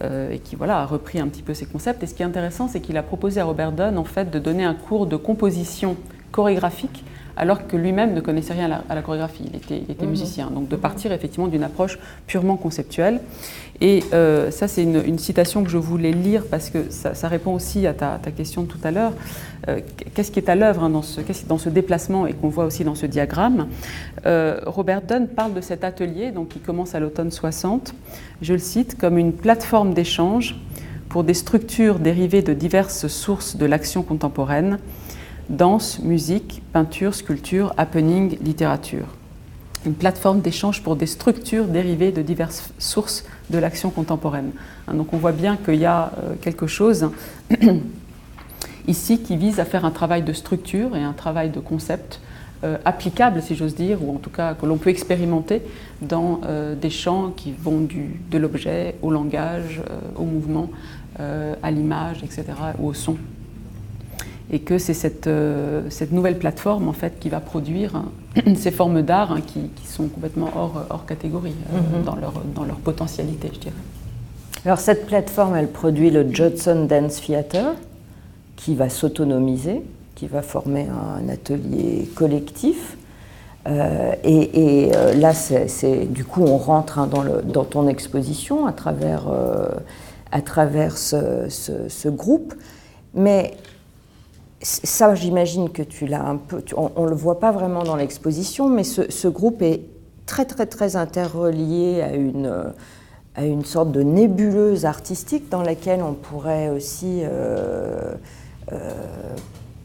et qui a repris un petit peu ses concepts. Et ce qui est intéressant, c'est qu'il a proposé à Robert Dunn, en fait, de donner un cours de composition chorégraphique, alors que lui-même ne connaissait rien à la chorégraphie, il était musicien. Donc de partir effectivement d'une approche purement conceptuelle. Et ça, c'est une citation que je voulais lire parce que ça répond aussi à ta question de tout à l'heure. Qu'est-ce qui est à l'œuvre dans ce déplacement et qu'on voit aussi dans ce diagramme? Robert Dunn parle de cet atelier, donc qui commence à l'automne 60, je le cite, comme une plateforme d'échange pour des structures dérivées de diverses sources de l'action contemporaine, danse, musique, peinture, sculpture, happening, littérature. Une plateforme d'échange pour des structures dérivées de diverses sources de l'action contemporaine. Donc on voit bien qu'il y a quelque chose ici qui vise à faire un travail de structure et un travail de concept applicable, si j'ose dire, ou en tout cas que l'on peut expérimenter dans des champs qui vont de l'objet au langage, au mouvement, à l'image, etc., ou au son. Et que c'est cette nouvelle plateforme en fait qui va produire ces formes d'art qui sont complètement hors catégorie dans leur potentialité, je dirais. Alors cette plateforme, elle produit le Judson Dance Theater, qui va s'autonomiser, qui va former un atelier collectif. Là, du coup, on rentre dans ton exposition à travers ce groupe. Mais ça, j'imagine que tu l'as un peu. On ne le voit pas vraiment dans l'exposition, mais ce groupe est très, très, très interrelié à une sorte de nébuleuse artistique dans laquelle on pourrait aussi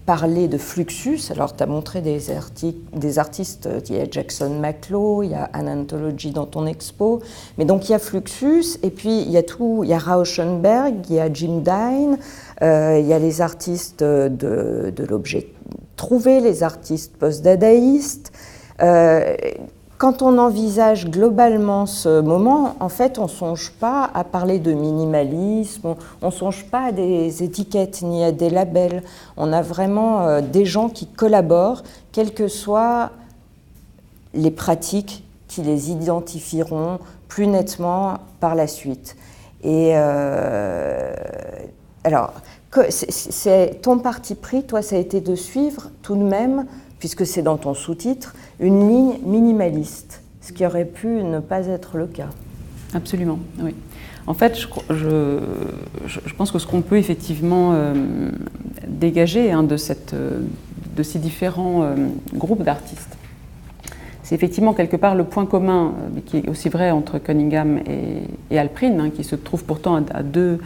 parler de Fluxus. Alors, tu as montré des artistes, il y a Jackson Maclow, il y a Anthology dans ton expo, mais donc il y a Fluxus, et puis il y a Rauschenberg, il y a Jim Dine, il y a les artistes de l'objet trouvé, les artistes post-dadaïstes. Quand on envisage globalement ce moment, en fait, on ne songe pas à parler de minimalisme, on ne songe pas à des étiquettes ni à des labels. On a vraiment des gens qui collaborent, quelles que soient les pratiques qui les identifieront plus nettement par la suite. Et alors, c'est ton parti pris, toi, ça a été de suivre tout de même, puisque c'est dans ton sous-titre, une ligne minimaliste, ce qui aurait pu ne pas être le cas. Absolument, oui. En fait, je pense que ce qu'on peut effectivement dégager de ces différents groupes d'artistes, c'est effectivement quelque part le point commun, qui est aussi vrai entre Cunningham et Alprine, qui se trouve pourtant à deux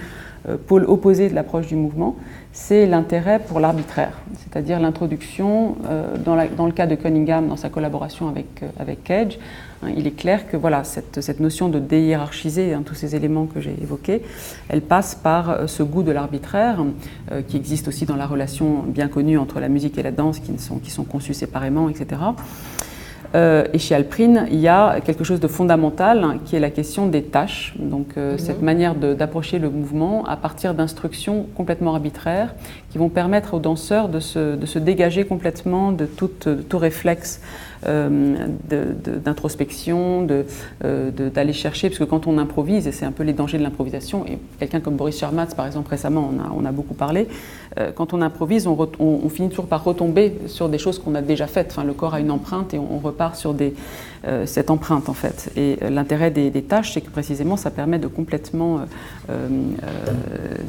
pôle opposé de l'approche du mouvement, c'est l'intérêt pour l'arbitraire, c'est-à-dire l'introduction, dans le cas de Cunningham, dans sa collaboration avec Cage, il est clair que voilà, cette notion de déhiérarchiser tous ces éléments que j'ai évoqués, elle passe par ce goût de l'arbitraire, qui existe aussi dans la relation bien connue entre la musique et la danse, qui sont conçues séparément, etc. Et chez Alprine, il y a quelque chose de fondamental qui est la question des tâches. Donc cette manière d'approcher le mouvement à partir d'instructions complètement arbitraires qui vont permettre aux danseurs de se dégager complètement de tout réflexe d'introspection, d'aller chercher, parce que quand on improvise, et c'est un peu les dangers de l'improvisation, et quelqu'un comme Boris Chermatz, par exemple, récemment, on a beaucoup parlé, quand on improvise, on finit toujours par retomber sur des choses qu'on a déjà faites. Enfin, le corps a une empreinte et on repart sur cette empreinte, en fait. Et l'intérêt des tâches, c'est que précisément, ça permet de complètement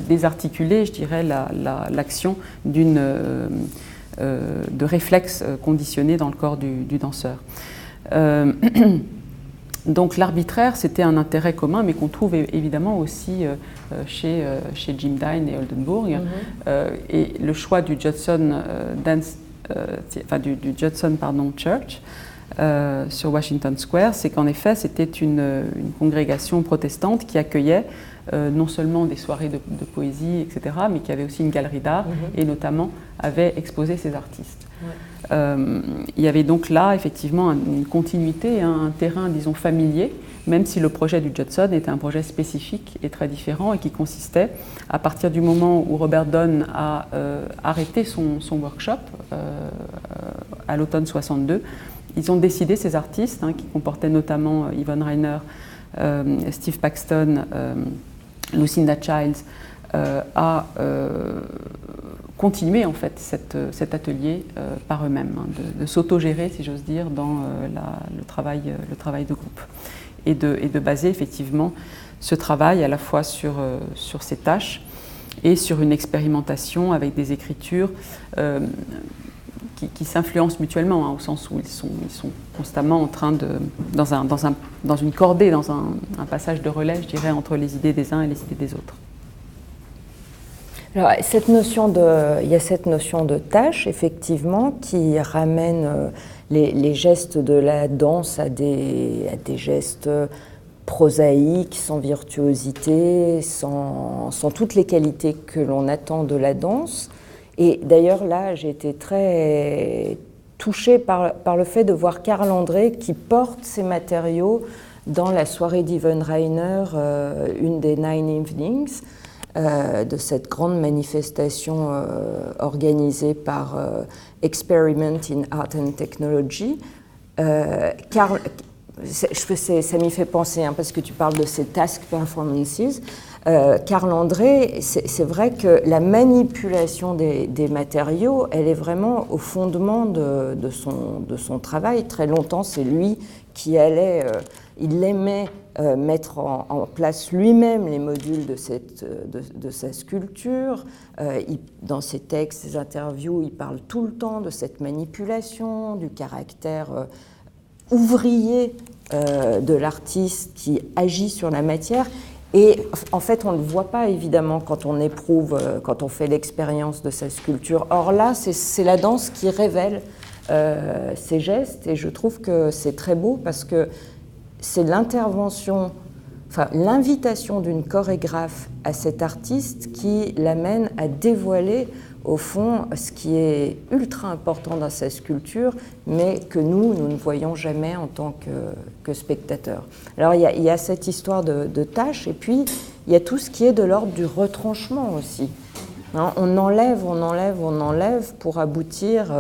désarticuler, je dirais, l'action de réflexes conditionnés dans le corps du danseur. Donc l'arbitraire, c'était un intérêt commun, mais qu'on trouve évidemment aussi chez Jim Dine et Oldenburg. Et le choix du Judson, du Judson Church sur Washington Square, c'est qu'en effet, c'était une congrégation protestante qui accueillait non seulement des soirées de poésie, etc., mais qui avait aussi une galerie d'art et notamment avait exposé ses artistes. Il y avait donc là effectivement une continuité, un terrain, disons, familier, même si le projet du Judson était un projet spécifique et très différent et qui consistait, à partir du moment où Robert Dunn a arrêté son workshop à l'automne 62, ils ont décidé, ces artistes, qui comportaient notamment Yvonne Rainer, Steve Paxton, Lucinda Childs, à continuer en fait cet atelier par eux-mêmes, de s'autogérer, si j'ose dire, dans le travail de groupe et de baser effectivement ce travail à la fois sur ces tâches et sur une expérimentation avec des écritures qui s'influencent mutuellement, au sens où ils sont constamment en train dans une cordée, dans un passage de relais, je dirais, entre les idées des uns et les idées des autres. Alors, il y a cette notion de tâche, effectivement, qui ramène les gestes de la danse à des gestes prosaïques, sans virtuosité, sans toutes les qualités que l'on attend de la danse. Et d'ailleurs, là, j'ai été très touchée par le fait de voir Karl André qui porte ces matériaux dans la soirée d'Yvonne Rainer, une des Nine Evenings, de cette grande manifestation organisée par Experiment in Art and Technology. Ça m'y fait penser, parce que tu parles de ces task performances. Karl André, c'est vrai que la manipulation des matériaux, elle est vraiment au fondement de son travail. Très longtemps, c'est lui qui il aimait mettre en place lui-même les modules de sa sculpture. Dans ses textes, ses interviews, il parle tout le temps de cette manipulation, du caractère ouvrier de l'artiste qui agit sur la matière. Et en fait, on ne le voit pas évidemment quand on éprouve, quand on fait l'expérience de sa sculpture. Or là, c'est la danse qui révèle ces gestes, et je trouve que c'est très beau parce que c'est l'invitation d'une chorégraphe à cet artiste qui l'amène à dévoiler au fond ce qui est ultra important dans sa sculpture, mais que nous ne voyons jamais en tant que spectateurs. Alors il y a cette histoire de tâches, et puis il y a tout ce qui est de l'ordre du retranchement aussi. On enlève pour aboutir,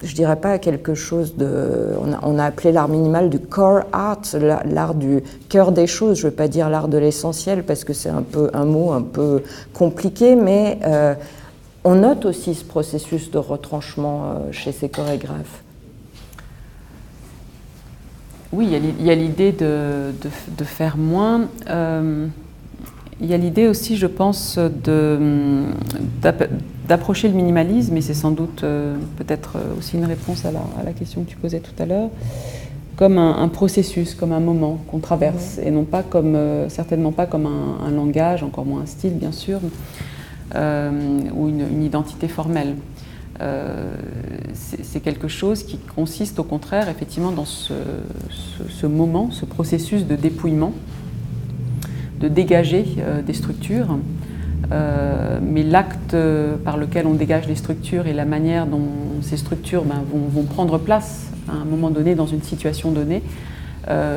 je dirais pas à quelque chose on a appelé l'art minimal du core art, l'art du cœur des choses. Je ne veux pas dire l'art de l'essentiel parce que c'est un mot un peu compliqué, mais on note aussi ce processus de retranchement chez ces chorégraphes. Oui, il y a l'idée de faire moins. Il y a l'idée aussi, je pense, d'approcher le minimalisme, et c'est sans doute peut-être aussi une réponse à la question que tu posais tout à l'heure, comme un processus, comme un moment qu'on traverse, et non pas certainement pas comme un langage, encore moins un style bien sûr, ou une identité formelle. C'est quelque chose qui consiste au contraire effectivement dans ce moment, ce processus de dépouillement, de dégager des structures, mais l'acte par lequel on dégage les structures et la manière dont ces structures vont prendre place à un moment donné dans une situation donnée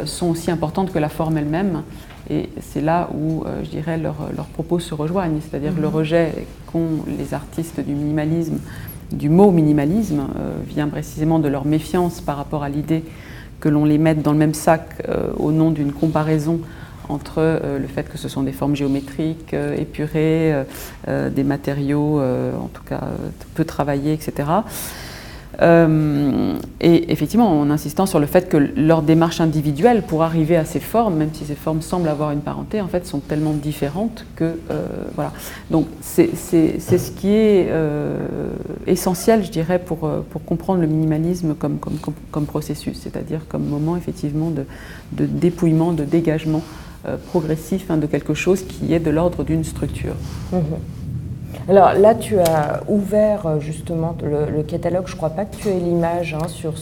sont aussi importantes que la forme elle-même. Et c'est là où, je dirais, leurs propos se rejoignent, c'est-à-dire le rejet qu'ont les artistes du minimalisme, du mot minimalisme, vient précisément de leur méfiance par rapport à l'idée que l'on les mette dans le même sac au nom d'une comparaison entre le fait que ce sont des formes géométriques, épurées, des matériaux, en tout cas peu travaillés, etc. Et effectivement, en insistant sur le fait que leur démarche individuelle pour arriver à ces formes, même si ces formes semblent avoir une parenté, en fait, sont tellement différentes que voilà. Donc c'est ce qui est essentiel, je dirais, pour comprendre le minimalisme comme processus, c'est-à-dire comme moment effectivement de dépouillement, de dégagement progressif de quelque chose qui est de l'ordre d'une structure. Alors là, tu as ouvert justement le catalogue. Je ne crois pas que tu aies l'image sur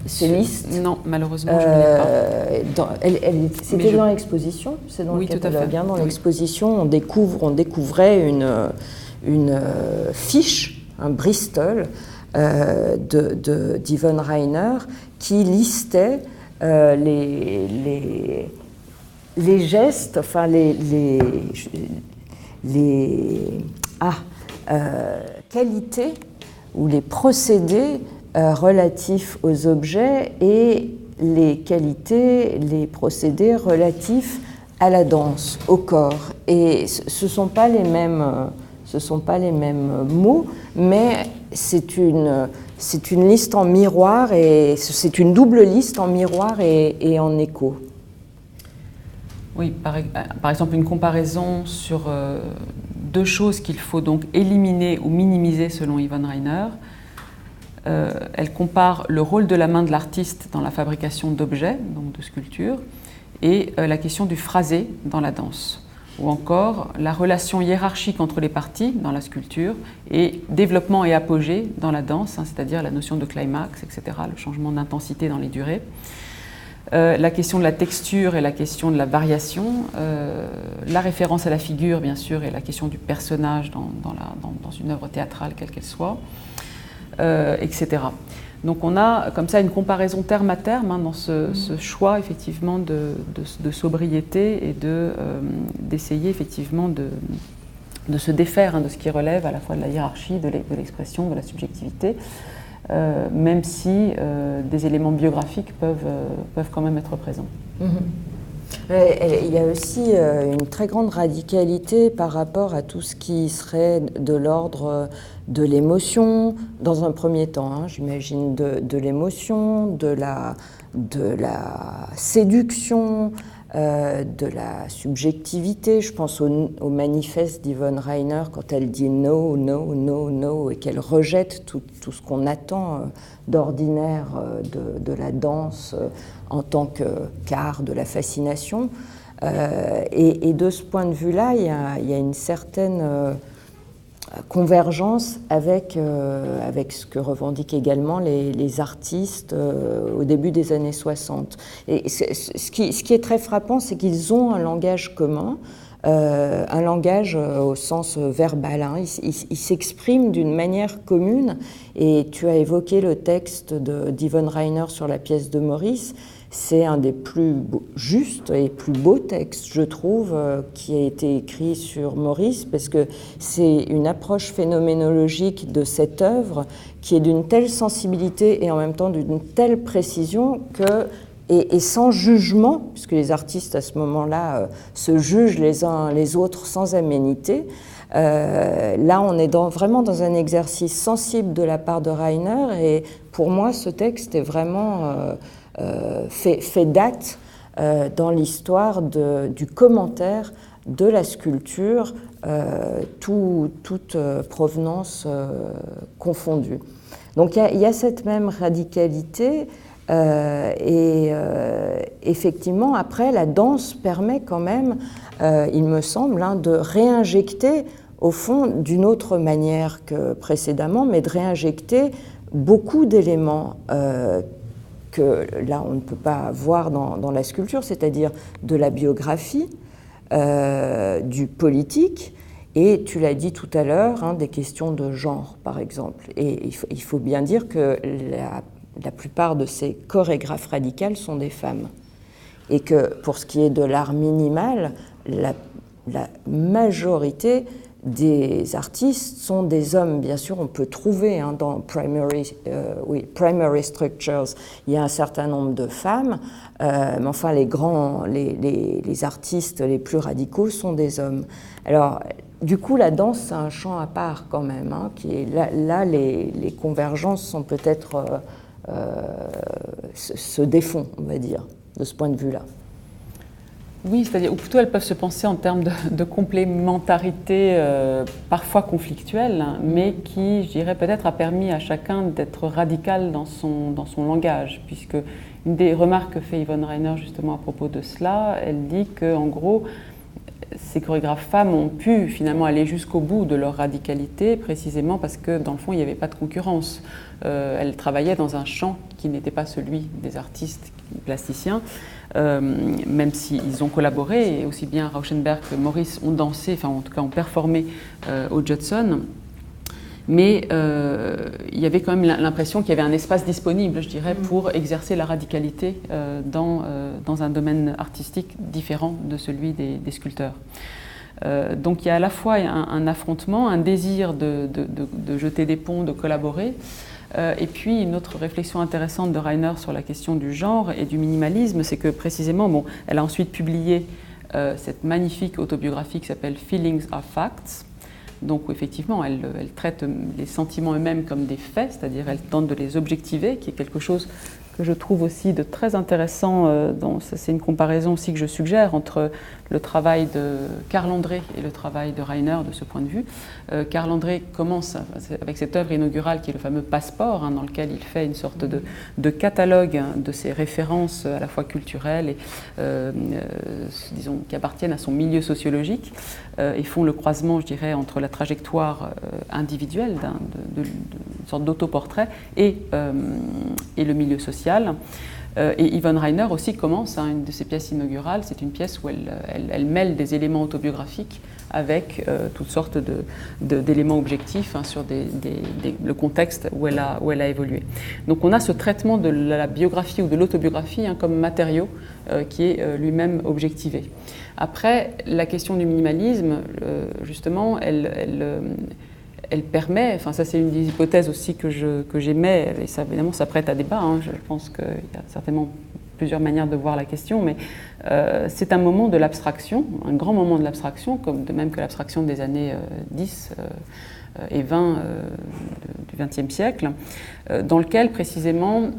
ces listes. Non, malheureusement, je ne l'ai pas. C'était dans l'exposition. C'est dans oui, le catalogue. tout à fait. Dans l'exposition, on découvrait une fiche, un Bristol d'Yvonne Rainer qui listait les gestes, enfin les qualités ou les procédés relatifs aux objets et les qualités, les procédés relatifs à la danse, au corps. Et ce ne sont pas les mêmes mots, mais c'est une liste en miroir et c'est une double liste en miroir et en écho. Oui, par exemple, une comparaison sur deux choses qu'il faut donc éliminer ou minimiser selon Yvonne Rainer. Elle compare le rôle de la main de l'artiste dans la fabrication d'objets, donc de sculptures, et la question du phrasé dans la danse, ou encore la relation hiérarchique entre les parties dans la sculpture et développement et apogée dans la danse, c'est-à-dire la notion de climax, etc., le changement d'intensité dans les durées. La question de la texture et la question de la variation, la référence à la figure, bien sûr, et la question du personnage dans une œuvre théâtrale, quelle qu'elle soit, etc. Donc on a comme ça une comparaison terme à terme dans ce choix effectivement de sobriété et d'essayer effectivement de se défaire de ce qui relève à la fois de la hiérarchie, de l'expression, de la subjectivité, même si des éléments biographiques peuvent quand même être présents. Il y a aussi une très grande radicalité par rapport à tout ce qui serait de l'ordre de l'émotion, dans un premier temps, j'imagine, de l'émotion, de la séduction, de la subjectivité. Je pense au manifeste d'Yvonne Rainer quand elle dit no, no, no, no, et qu'elle rejette tout ce qu'on attend d'ordinaire de la danse en tant qu'art de la fascination. Et de ce point de vue-là, il y a une certaine convergence avec ce que revendiquent également les artistes au début des années 60. Et ce qui est très frappant, c'est qu'ils ont un langage commun, un langage au sens verbal. Ils s'expriment d'une manière commune. Et tu as évoqué le texte d'Yvonne Rainer sur la pièce de Maurice. C'est un des plus justes et plus beaux textes, je trouve, qui a été écrit sur Maurice, parce que c'est une approche phénoménologique de cette œuvre qui est d'une telle sensibilité et en même temps d'une telle précision et sans jugement, puisque les artistes à ce moment-là se jugent les uns les autres sans aménité. Là, on est vraiment dans un exercice sensible de la part de Rainer, et pour moi, ce texte est vraiment fait date dans l'histoire du commentaire de la sculpture, toute provenance confondue. Donc il y a cette même radicalité, et effectivement, après, la danse permet quand même, il me semble, de réinjecter, au fond, d'une autre manière que précédemment, mais de réinjecter beaucoup d'éléments que là, on ne peut pas voir dans la sculpture, c'est-à-dire de la biographie, du politique, et tu l'as dit tout à l'heure, des questions de genre, par exemple. Et il faut bien dire que la plupart de ces chorégraphes radicales sont des femmes. Et que pour ce qui est de l'art minimal, la majorité des artistes sont des hommes. Bien sûr, on peut trouver dans primary structures, il y a un certain nombre de femmes, mais enfin les artistes les plus radicaux sont des hommes. Alors, du coup, la danse, c'est un champ à part quand même, hein, qui est là les convergences sont peut-être se défont, on va dire, de ce point de vue-là. Oui, c'est-à-dire, ou plutôt elles peuvent se penser en termes de complémentarité parfois conflictuelle, hein, mais qui, je dirais, peut-être a permis à chacun d'être radical dans son langage, puisque une des remarques que fait Yvonne Rainer justement à propos de cela, elle dit qu'en gros, ces chorégraphes femmes ont pu finalement aller jusqu'au bout de leur radicalité, précisément parce que dans le fond, il n'y avait pas de concurrence. Elles travaillaient dans un champ qui n'était pas celui des artistes plasticiens, même s'ils ont collaboré, et aussi bien Rauschenberg que Morris ont dansé, enfin en tout cas ont performé au Judson. Mais il y avait quand même l'impression qu'il y avait un espace disponible, je dirais, pour exercer la radicalité dans un domaine artistique différent de celui des sculpteurs. Donc il y a à la fois un affrontement, un désir de jeter des ponts, de collaborer, et puis une autre réflexion intéressante de Rainer sur la question du genre et du minimalisme, c'est que précisément, bon, elle a ensuite publié cette magnifique autobiographie qui s'appelle « Feelings are Facts », donc effectivement, elle traite les sentiments eux-mêmes comme des faits, c'est-à-dire elle tente de les objectiver, qui est quelque chose que je trouve aussi de très intéressant. C'est une comparaison aussi que je suggère entre le travail de Carl André et le travail de Rainer de ce point de vue. Carl André commence avec cette œuvre inaugurale qui est le fameux Passeport, hein, dans lequel il fait une sorte de catalogue, hein, de ses références à la fois culturelles et disons qui appartiennent à son milieu sociologique et font le croisement, je dirais, entre la trajectoire individuelle d'une sorte d'autoportrait et le milieu social. Et Yvonne Rainer aussi commence, hein, une de ses pièces inaugurales, c'est une pièce où elle mêle des éléments autobiographiques avec toutes sortes d'éléments objectifs, hein, sur le contexte où elle a évolué. Donc on a ce traitement de la biographie ou de l'autobiographie, hein, comme matériau qui est lui-même objectivé. Après, la question du minimalisme, justement, elle permet, enfin ça c'est une des hypothèses aussi que j'émets, et ça évidemment ça prête à débat, hein, je pense qu'il y a certainement plusieurs manières de voir la question, mais c'est un moment de l'abstraction, un grand moment de l'abstraction, comme de même que l'abstraction des années 10 et 20 du XXe siècle, dans lequel précisément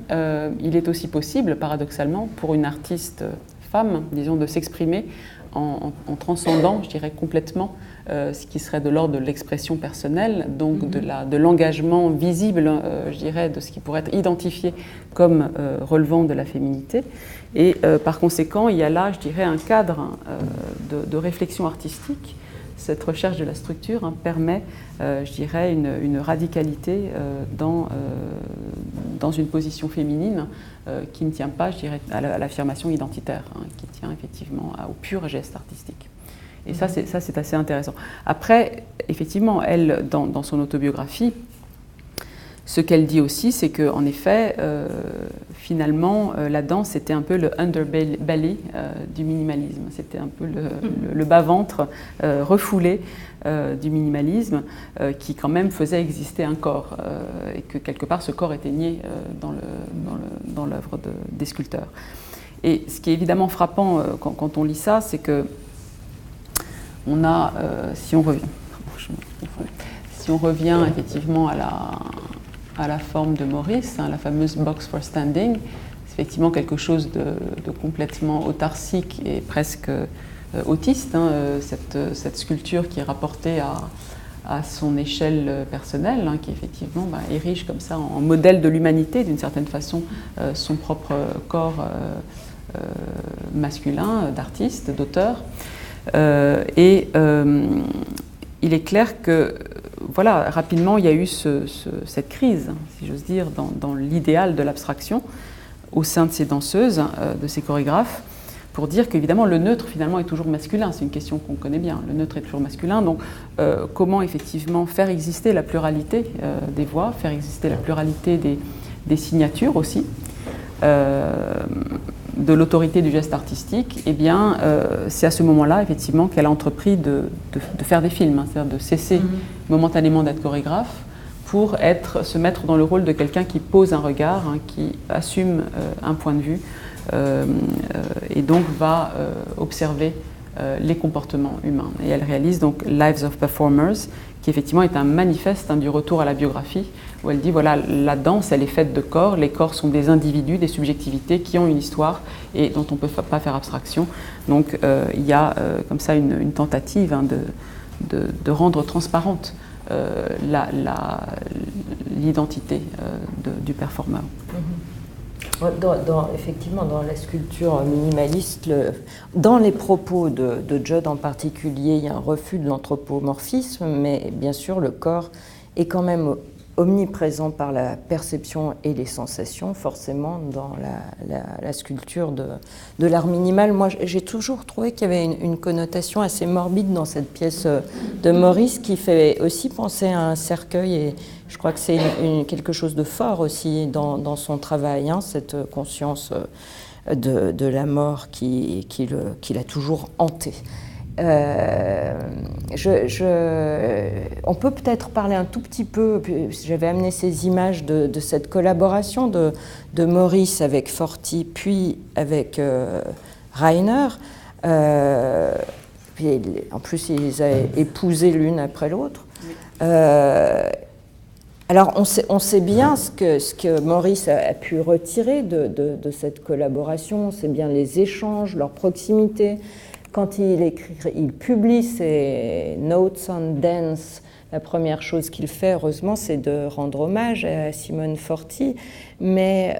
il est aussi possible, paradoxalement, pour une artiste femme, disons, de s'exprimer en transcendant, je dirais, complètement ce qui serait de l'ordre de l'expression personnelle, donc de l'engagement visible, je dirais, de ce qui pourrait être identifié comme relevant de la féminité. Et par conséquent, il y a là, je dirais, un cadre de réflexion artistique. Cette recherche de la structure, hein, permet, je dirais, une radicalité dans une position féminine qui ne tient pas, je dirais, à l'affirmation identitaire, hein, qui tient effectivement au pur geste artistique. Et ça, c'est assez intéressant. Après, effectivement, elle, dans son autobiographie, ce qu'elle dit aussi, c'est qu'en effet, finalement, la danse, c'était un peu le underbelly du minimalisme. C'était un peu le bas-ventre refoulé du minimalisme qui, quand même, faisait exister un corps et que, quelque part, ce corps était nié dans l'œuvre des sculpteurs. Et ce qui est évidemment frappant quand on lit ça, c'est que on a, si on revient effectivement à la forme de Morris, hein, la fameuse box for standing, c'est effectivement quelque chose de complètement autarcique et presque autiste, hein, cette sculpture qui est rapportée à son échelle personnelle, hein, qui effectivement érige comme ça en modèle de l'humanité, d'une certaine façon, son propre corps masculin, d'artiste, d'auteur. Il est clair que, voilà, rapidement, il y a eu cette crise, si j'ose dire, dans l'idéal de l'abstraction au sein de ces danseuses, de ces chorégraphes, pour dire qu'évidemment, le neutre, finalement, est toujours masculin. C'est une question qu'on connaît bien. Le neutre est toujours masculin. Donc, comment, effectivement, faire exister la pluralité des voix, faire exister la pluralité des signatures aussi, de l'autorité du geste artistique, eh bien, c'est à ce moment-là, effectivement, qu'elle a entrepris de faire des films, hein, c'est-à-dire de cesser momentanément d'être chorégraphe pour se mettre dans le rôle de quelqu'un qui pose un regard, hein, qui assume un point de vue et donc va observer les comportements humains. Et elle réalise donc Lives of Performers, qui effectivement est un manifeste du retour à la biographie, où elle dit voilà, la danse, elle est faite de corps, les corps sont des individus, des subjectivités qui ont une histoire et dont on ne peut pas faire abstraction. Donc il y a comme ça une tentative de rendre transparente l'identité du performeur. Effectivement, dans la sculpture minimaliste, dans les propos de Judd en particulier, il y a un refus de l'anthropomorphisme, mais bien sûr, le corps est quand même omniprésent par la perception et les sensations, forcément, dans la sculpture de l'art minimal. Moi, j'ai toujours trouvé qu'il y avait une connotation assez morbide dans cette pièce de Maurice, qui fait aussi penser à un cercueil, et je crois que c'est quelque chose de fort aussi dans son travail, hein, cette conscience de la mort qui l'a toujours hanté. On peut peut-être parler un tout petit peu, j'avais amené ces images de cette collaboration de Maurice avec Forti, puis avec Rainer. Puis en plus, ils les ont épousés l'une après l'autre. Alors, on sait bien ce que Maurice a pu retirer de cette collaboration, c'est bien les échanges, leur proximité. Quand il publie ses Notes on Dance, la première chose qu'il fait, heureusement, c'est de rendre hommage à Simone Forti. Mais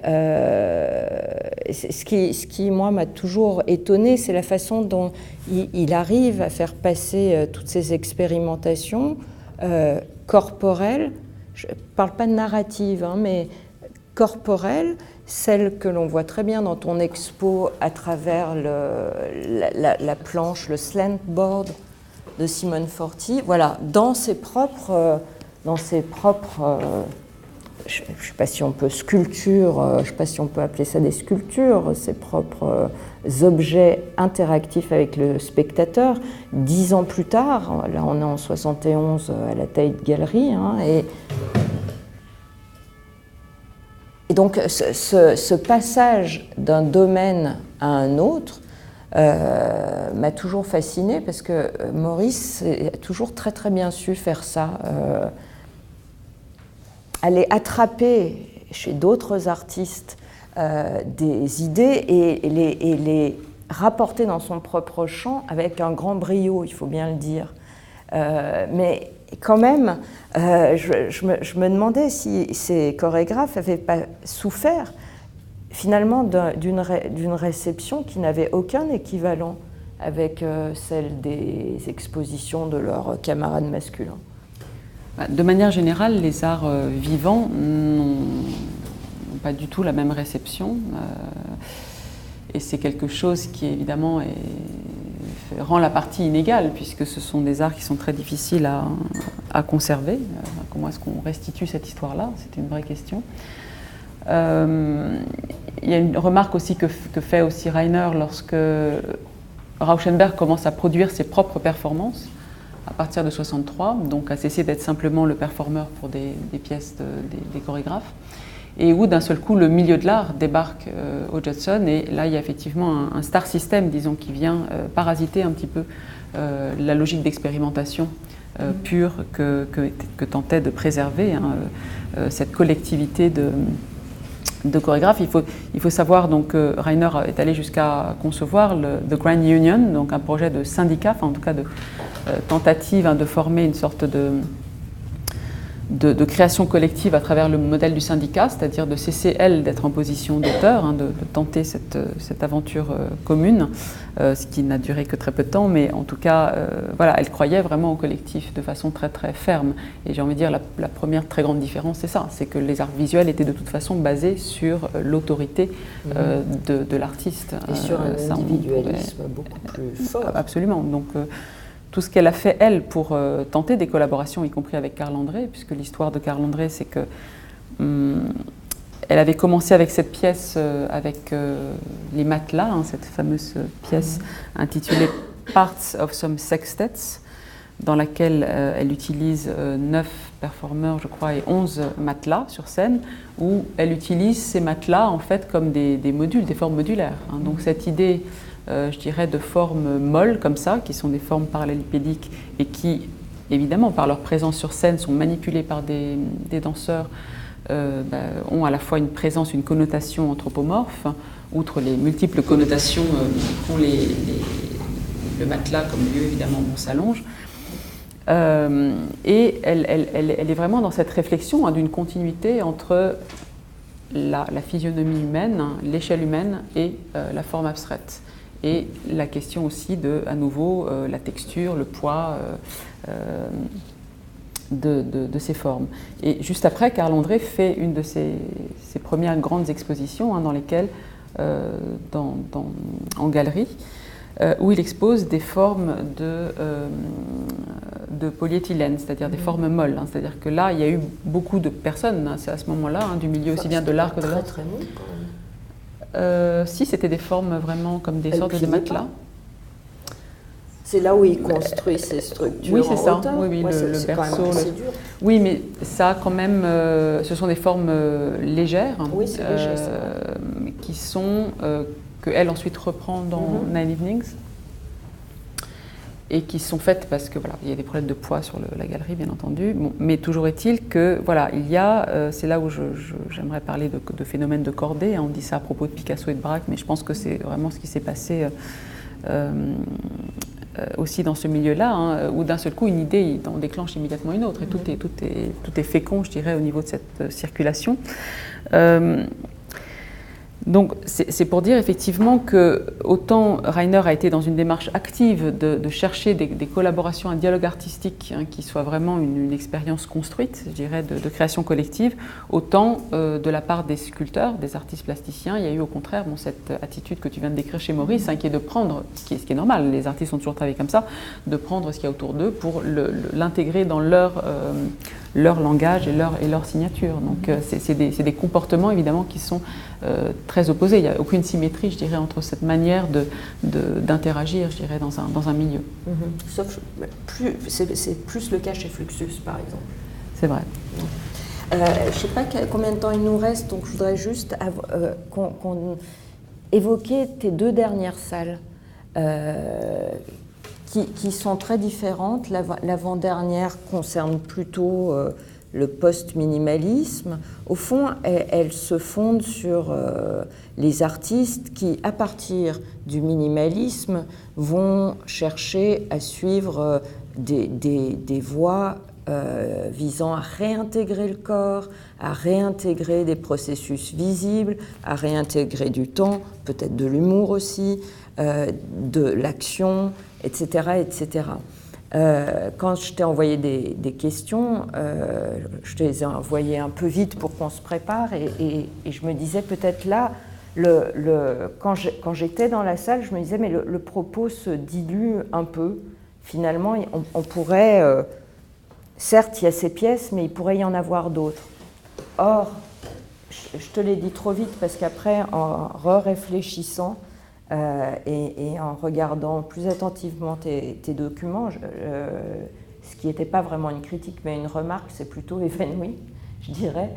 ce qui, moi, m'a toujours étonnée, c'est la façon dont il arrive à faire passer toutes ces expérimentations corporelles. Je ne parle pas de narrative, hein, mais corporelles, celle que l'on voit très bien dans ton expo à travers la planche, le slant board de Simone Forti. Voilà, dans ses propres je ne sais pas si on peut je ne sais pas si on peut appeler ça des sculptures, ses propres objets interactifs avec le spectateur. 10 ans plus tard, là on est en 71 à la Tate Gallery, hein, et donc ce passage d'un domaine à un autre m'a toujours fascinée, parce que Maurice a toujours très très bien su faire ça, aller attraper chez d'autres artistes des idées et les rapporter dans son propre champ avec un grand brio, il faut bien le dire. Mais quand même, je me demandais si ces chorégraphes n'avaient pas souffert finalement d'une réception qui n'avait aucun équivalent avec celle des expositions de leurs camarades masculins. De manière générale, les arts vivants n'ont pas du tout la même réception. Et c'est quelque chose qui, évidemment, rend la partie inégale, puisque ce sont des arts qui sont très difficiles à conserver. Comment est-ce qu'on restitue cette histoire-là? C'est une vraie question. Il y a une remarque aussi que fait aussi Rainer lorsque Rauschenberg commence à produire ses propres performances à partir de 1963, donc à cesser d'être simplement le performeur pour des pièces des chorégraphes, et où d'un seul coup le milieu de l'art débarque au Judson, et là il y a effectivement un star system, disons, qui vient parasiter un petit peu la logique d'expérimentation pure que tentait de préserver cette collectivité de chorégraphes. Il faut savoir donc que Rainer est allé jusqu'à concevoir le The Grand Union, donc un projet de syndicat, enfin en tout cas de tentative de former une sorte de création collective à travers le modèle du syndicat, c'est-à-dire de cesser, elle, d'être en position d'auteur, de tenter cette aventure commune, ce qui n'a duré que très peu de temps, mais en tout cas, voilà, elle croyait vraiment au collectif de façon très très ferme. Et j'ai envie de dire, la première très grande différence, c'est ça, c'est que les arts visuels étaient de toute façon basés sur l'autorité de l'artiste. Et sur un individualisme beaucoup plus fort. Absolument. Donc, tout ce qu'elle a fait, elle, pour tenter des collaborations, y compris avec Carl André, puisque l'histoire de Carl André, c'est que elle avait commencé avec cette pièce avec les matelas, cette fameuse pièce intitulée Parts of Some Sextets, dans laquelle elle utilise 9 performeurs, je crois, et 11 matelas sur scène, où elle utilise ces matelas en fait comme des modules, des formes modulaires. Donc cette idée je dirais, de formes molles comme ça, qui sont des formes parallélipédiques et qui, évidemment, par leur présence sur scène, sont manipulées par des danseurs, ont à la fois une présence, une connotation anthropomorphe, outre les multiples connotations qu'ont le matelas comme lieu, évidemment, où on s'allonge. Et elle est vraiment dans cette réflexion d'une continuité entre la physionomie humaine, l'échelle humaine et la forme abstraite. Et la question aussi de, à nouveau, la texture, le poids de ces formes. Et juste après, Carl Ondré fait une de ses premières grandes expositions dans lesquelles, en galerie, où il expose des formes de polyéthylène, c'est-à-dire des formes molles. C'est-à-dire que là, il y a eu beaucoup de personnes, c'est à ce moment-là, du milieu aussi bien de l'art que de l'art. Très mou, quand même. Si, c'était des formes vraiment comme des sortes de matelas. C'est là où il construit ses structures. Oui, c'est ça. Hauteur. Oui, Ouais, le berceau. Dur. Oui, mais ça, quand même, ce sont des formes légères. Oui, c'est léger, qui sont qu'elle ensuite reprend dans Nine Evenings. Et qui sont faites parce que voilà, il y a des problèmes de poids sur la galerie, bien entendu. Bon, mais toujours est-il que voilà, il y a, c'est là où j'aimerais parler de phénomène de cordée. On dit ça à propos de Picasso et de Braque, mais je pense que c'est vraiment ce qui s'est passé aussi dans ce milieu-là, où d'un seul coup une idée en déclenche immédiatement une autre, et tout est fécond, je dirais, au niveau de cette circulation. Donc c'est pour dire effectivement que autant Reiner a été dans une démarche active de chercher des collaborations, un dialogue artistique qui soit vraiment une expérience construite, je dirais, de création collective, autant de la part des sculpteurs, des artistes plasticiens, il y a eu au contraire cette attitude que tu viens de décrire chez Maurice, qui est de prendre, ce qui est normal, les artistes ont toujours travaillé comme ça, de prendre ce qu'il y a autour d'eux pour l'intégrer dans leur langage et leur signature. Donc c'est des comportements évidemment qui sont très opposés. Il n'y a aucune symétrie, je dirais, entre cette manière d'interagir, je dirais, dans un milieu. Sauf c'est plus le cas chez Fluxus, par exemple. C'est vrai. Je ne sais pas combien de temps il nous reste, donc je voudrais juste qu'on évoque tes deux dernières salles. Qui sont très différentes. L'avant-dernière concerne plutôt le post-minimalisme. Au fond, elle se fonde sur les artistes qui, à partir du minimalisme, vont chercher à suivre des voies visant à réintégrer le corps, à réintégrer des processus visibles, à réintégrer du temps, peut-être de l'humour aussi, de l'action, etc. etc. Quand je t'ai envoyé des questions, je te les ai envoyées un peu vite pour qu'on se prépare et je me disais peut-être là, quand j'étais dans la salle, je me disais mais le propos se dilue un peu. Finalement, on pourrait, certes il y a ces pièces, mais il pourrait y en avoir d'autres. Or, je te l'ai dit trop vite parce qu'après, en réfléchissant, et en regardant plus attentivement tes documents, ce qui n'était pas vraiment une critique mais une remarque, c'est plutôt évanoui, je dirais.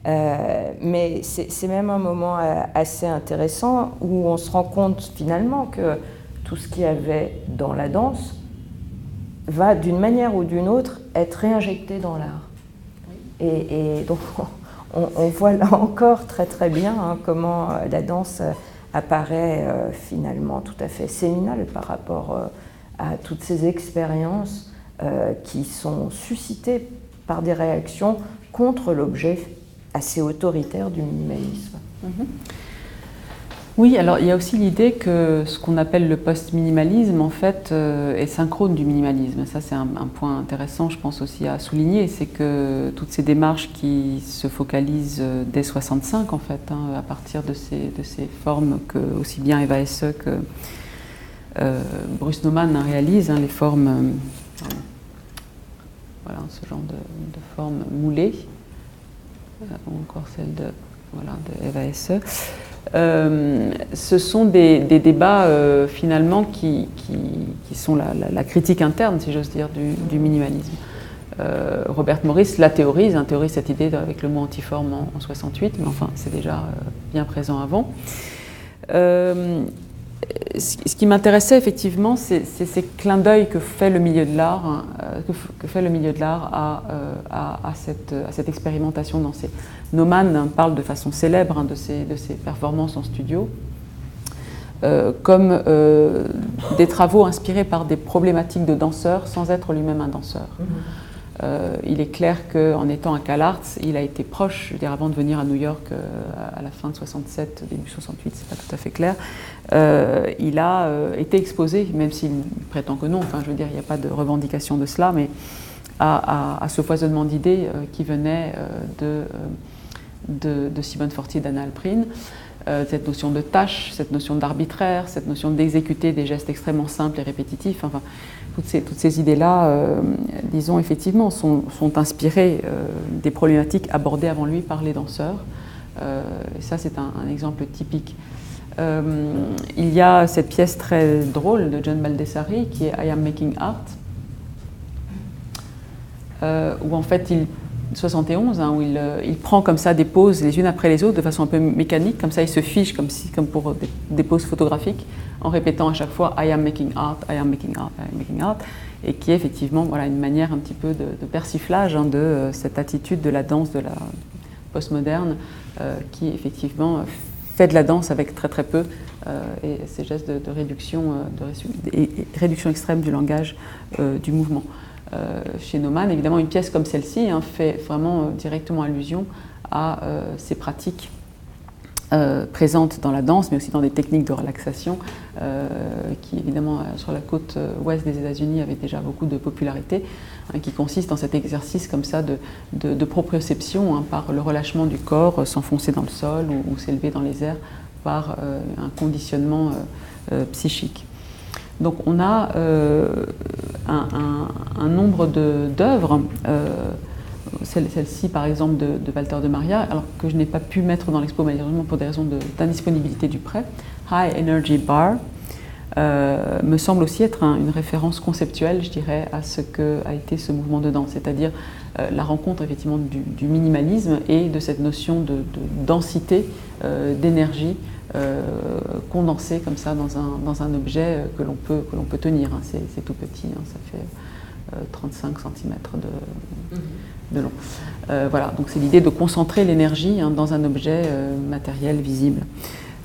Mais c'est même un moment assez intéressant où on se rend compte finalement que tout ce qu'il y avait dans la danse va d'une manière ou d'une autre être réinjecté dans l'art. Et donc on voit là encore très très bien comment la danse apparaît finalement tout à fait séminal par rapport à toutes ces expériences qui sont suscitées par des réactions contre l'objet assez autoritaire du minimalisme. Oui, alors il y a aussi l'idée que ce qu'on appelle le post-minimalisme, en fait, est synchrone du minimalisme. Ça, c'est un point intéressant, je pense aussi à souligner, c'est que toutes ces démarches qui se focalisent dès 65, en fait, à partir de ces formes que aussi bien Eva Hesse que Bruce Nauman réalisent, les formes, voilà, ce genre de formes moulées, ou encore celle de Eva Hesse. Ce sont des débats finalement qui sont la critique interne, si j'ose dire, du minimalisme. Robert Morris la théorise cette idée avec le mot antiforme en 68, mais enfin c'est déjà bien présent avant. ce qui m'intéressait effectivement, c'est ces clins d'œil que fait le milieu de l'art, hein, que fait le milieu de l'art à cette expérimentation dansée. Naumann parle de façon célèbre, hein, de ses performances en studio, comme des travaux inspirés par des problématiques de danseurs sans être lui-même un danseur. Il est clair qu'en étant à CalArts, il a été proche, je veux dire, avant de venir à New York à la fin de 67, début 68, c'est pas tout à fait clair, il a été exposé, même s'il prétend que non, enfin je veux dire, il n'y a pas de revendication de cela, mais à ce foisonnement d'idées qui venait de Simone Forti et d'Anna Alprin. Cette notion de tâche, cette notion d'arbitraire, cette notion d'exécuter des gestes extrêmement simples et répétitifs, enfin, toutes ces idées-là, disons, effectivement, sont inspirées des problématiques abordées avant lui par les danseurs. Et ça, c'est un exemple typique. Il y a cette pièce très drôle de John Baldessari qui est I Am Making Art, où en fait, 71, hein, où il prend comme ça des poses les unes après les autres de façon un peu mécanique, comme ça il se fiche comme pour des poses photographiques, en répétant à chaque fois I am making art, I am making art, I am making art, et qui est effectivement voilà, une manière un petit peu de persiflage, hein, de cette attitude de la danse de la postmoderne qui effectivement fait de la danse avec très très peu et ces gestes de réduction extrême du langage du mouvement. Chez Naumann, évidemment, une pièce comme celle-ci fait vraiment directement allusion à ces pratiques présentes dans la danse, mais aussi dans des techniques de relaxation qui, évidemment, sur la côte ouest des États-Unis avaient déjà beaucoup de popularité, hein, qui consiste en cet exercice comme ça de proprioception, hein, par le relâchement du corps, s'enfoncer dans le sol ou s'élever dans les airs par un conditionnement psychique. Donc on a un nombre d'œuvres, celle-ci par exemple de Walter de Maria, alors que je n'ai pas pu mettre dans l'expo malheureusement pour des raisons d'indisponibilité du prêt, High Energy Bar, me semble aussi être une référence conceptuelle, je dirais, à ce qu'a été ce mouvement de danse, c'est-à-dire la rencontre effectivement du minimalisme et de cette notion de densité, d'énergie, condensé comme ça dans un objet que l'on peut tenir. Hein. C'est tout petit, hein, ça fait 35 cm de long. Voilà, donc c'est l'idée de concentrer l'énergie, hein, dans un objet matériel visible.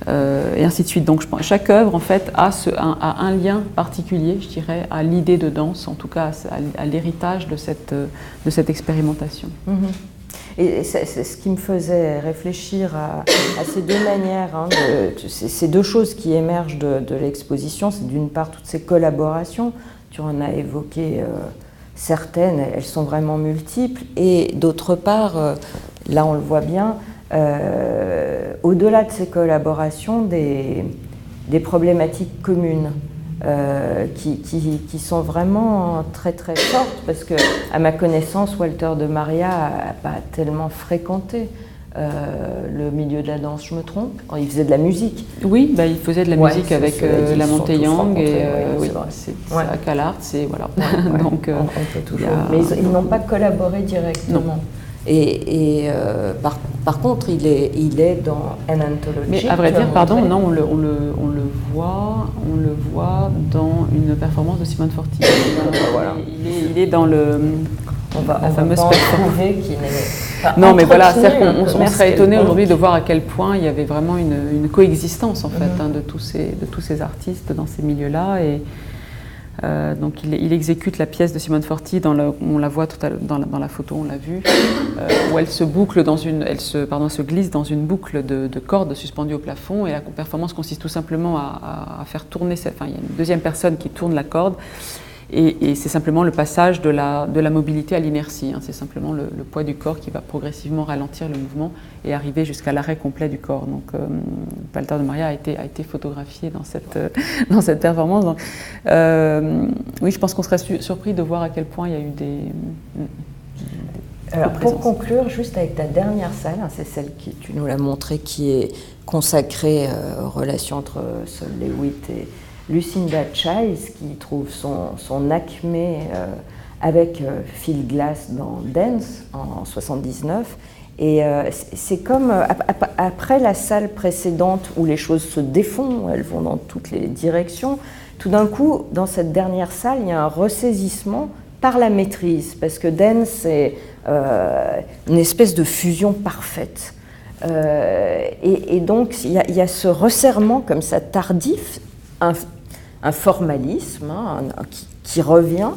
Et ainsi de suite. Donc chaque œuvre en fait a un lien particulier, je dirais, à l'idée de danse, en tout cas à l'héritage de cette expérimentation. Et c'est ce qui me faisait réfléchir à ces deux manières, hein, ces deux choses qui émergent de l'exposition. C'est d'une part toutes ces collaborations, tu en as évoqué certaines, elles sont vraiment multiples, et d'autre part, là on le voit bien, au-delà de ces collaborations, des problématiques communes. Qui sont vraiment très très fortes, parce que à ma connaissance Walter de Maria n'a pas tellement fréquenté le milieu de la danse, je me trompe? Il faisait de la musique. Oui, il faisait de la musique avec la Monteyang et oui, c'est à CalArts, voilà. Donc on peut toujours. Mais ils n'ont pas collaboré directement. Non. Et par contre, il est dans An Anthology. Mais à vrai dire, pardon, non, on le voit dans une performance de Simone Forti. Voilà. Il est dans la fameuse performance. Non, mais voilà, c'est-à-dire qu'on serait étonné aujourd'hui de voir à quel point il y avait vraiment une coexistence en fait, hein, de tous ces artistes dans ces milieux-là. Et donc il exécute la pièce de Simone Forti, on la voit tout à l'heure dans la photo, on l'a vu, où elle se glisse dans une boucle de cordes suspendues au plafond, et la performance consiste tout simplement à faire tourner, il y a une deuxième personne qui tourne la corde, et c'est simplement le passage de la mobilité à l'inertie, hein. C'est simplement le poids du corps qui va progressivement ralentir le mouvement et arriver jusqu'à l'arrêt complet du corps. Donc Walter de Maria a été photographié dans cette performance. Donc, oui, je pense qu'on serait surpris de voir à quel point il y a eu des Alors, pour conclure, juste avec ta dernière salle, hein, c'est celle que tu nous l'as montrée, qui est consacrée aux relations entre Sol Lewitt et Lucinda Childs, qui trouve son acmé avec Phil Glass dans Dance en 79, Et c'est comme après la salle précédente où les choses se défont, elles vont dans toutes les directions, tout d'un coup, dans cette dernière salle, il y a un ressaisissement par la maîtrise, parce que Den, c'est une espèce de fusion parfaite. Et donc, il y a ce resserrement comme ça tardif, un formalisme qui revient,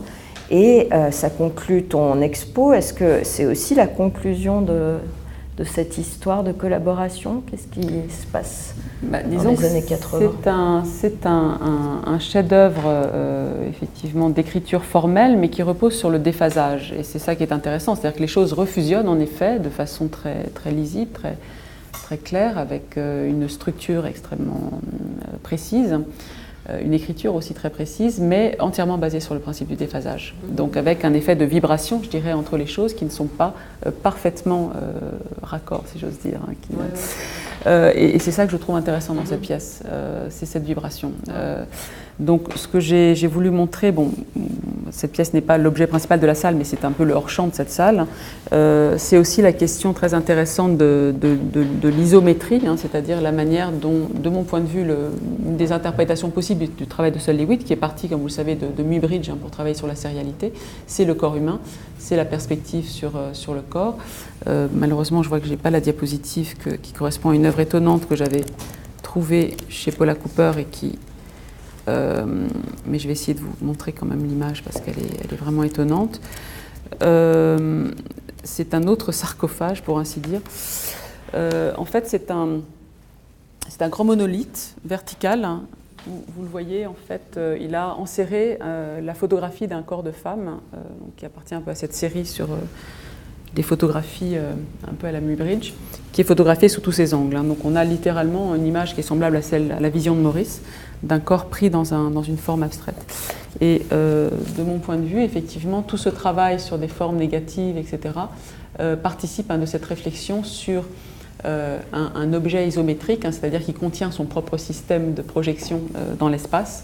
et ça conclut ton expo. Est-ce que c'est aussi la conclusion de cette histoire de collaboration? Qu'est-ce qui se passe dans les années 80? C'est un chef-d'œuvre effectivement d'écriture formelle, mais qui repose sur le déphasage. Et c'est ça qui est intéressant, c'est-à-dire que les choses refusionnent en effet de façon très, très lisible, très, très claire, avec une structure extrêmement précise. Une écriture aussi très précise, mais entièrement basée sur le principe du déphasage. Donc avec un effet de vibration, je dirais, entre les choses qui ne sont pas parfaitement raccord, si j'ose dire. Et c'est ça que je trouve intéressant dans cette pièce, c'est cette vibration. Donc ce que j'ai voulu montrer, bon, cette pièce n'est pas l'objet principal de la salle, mais c'est un peu le hors-champ de cette salle, c'est aussi la question très intéressante de l'isométrie, c'est-à-dire la manière dont, de mon point de vue, une des interprétations possibles du travail de Sol Lewitt, qui est parti, comme vous le savez, de Muybridge pour travailler sur la sérialité, c'est le corps humain, c'est la perspective sur le corps. Malheureusement, je vois que je n'ai pas la diapositive qui correspond à une œuvre étonnante que j'avais trouvée chez Paula Cooper et qui... mais je vais essayer de vous montrer quand même l'image parce qu'elle est vraiment étonnante. C'est un autre sarcophage, pour ainsi dire. En fait, c'est un grand monolithe vertical. Vous le voyez, en fait, il a enserré la photographie d'un corps de femme, qui appartient un peu à cette série sur des photographies un peu à la Muybridge, qui est photographiée sous tous ses angles. Donc on a littéralement une image qui est semblable à la vision de Maurice, d'un corps pris dans une forme abstraite. Et de mon point de vue, effectivement, tout ce travail sur des formes négatives, etc., participe de cette réflexion sur un objet isométrique, c'est-à-dire qui contient son propre système de projection dans l'espace,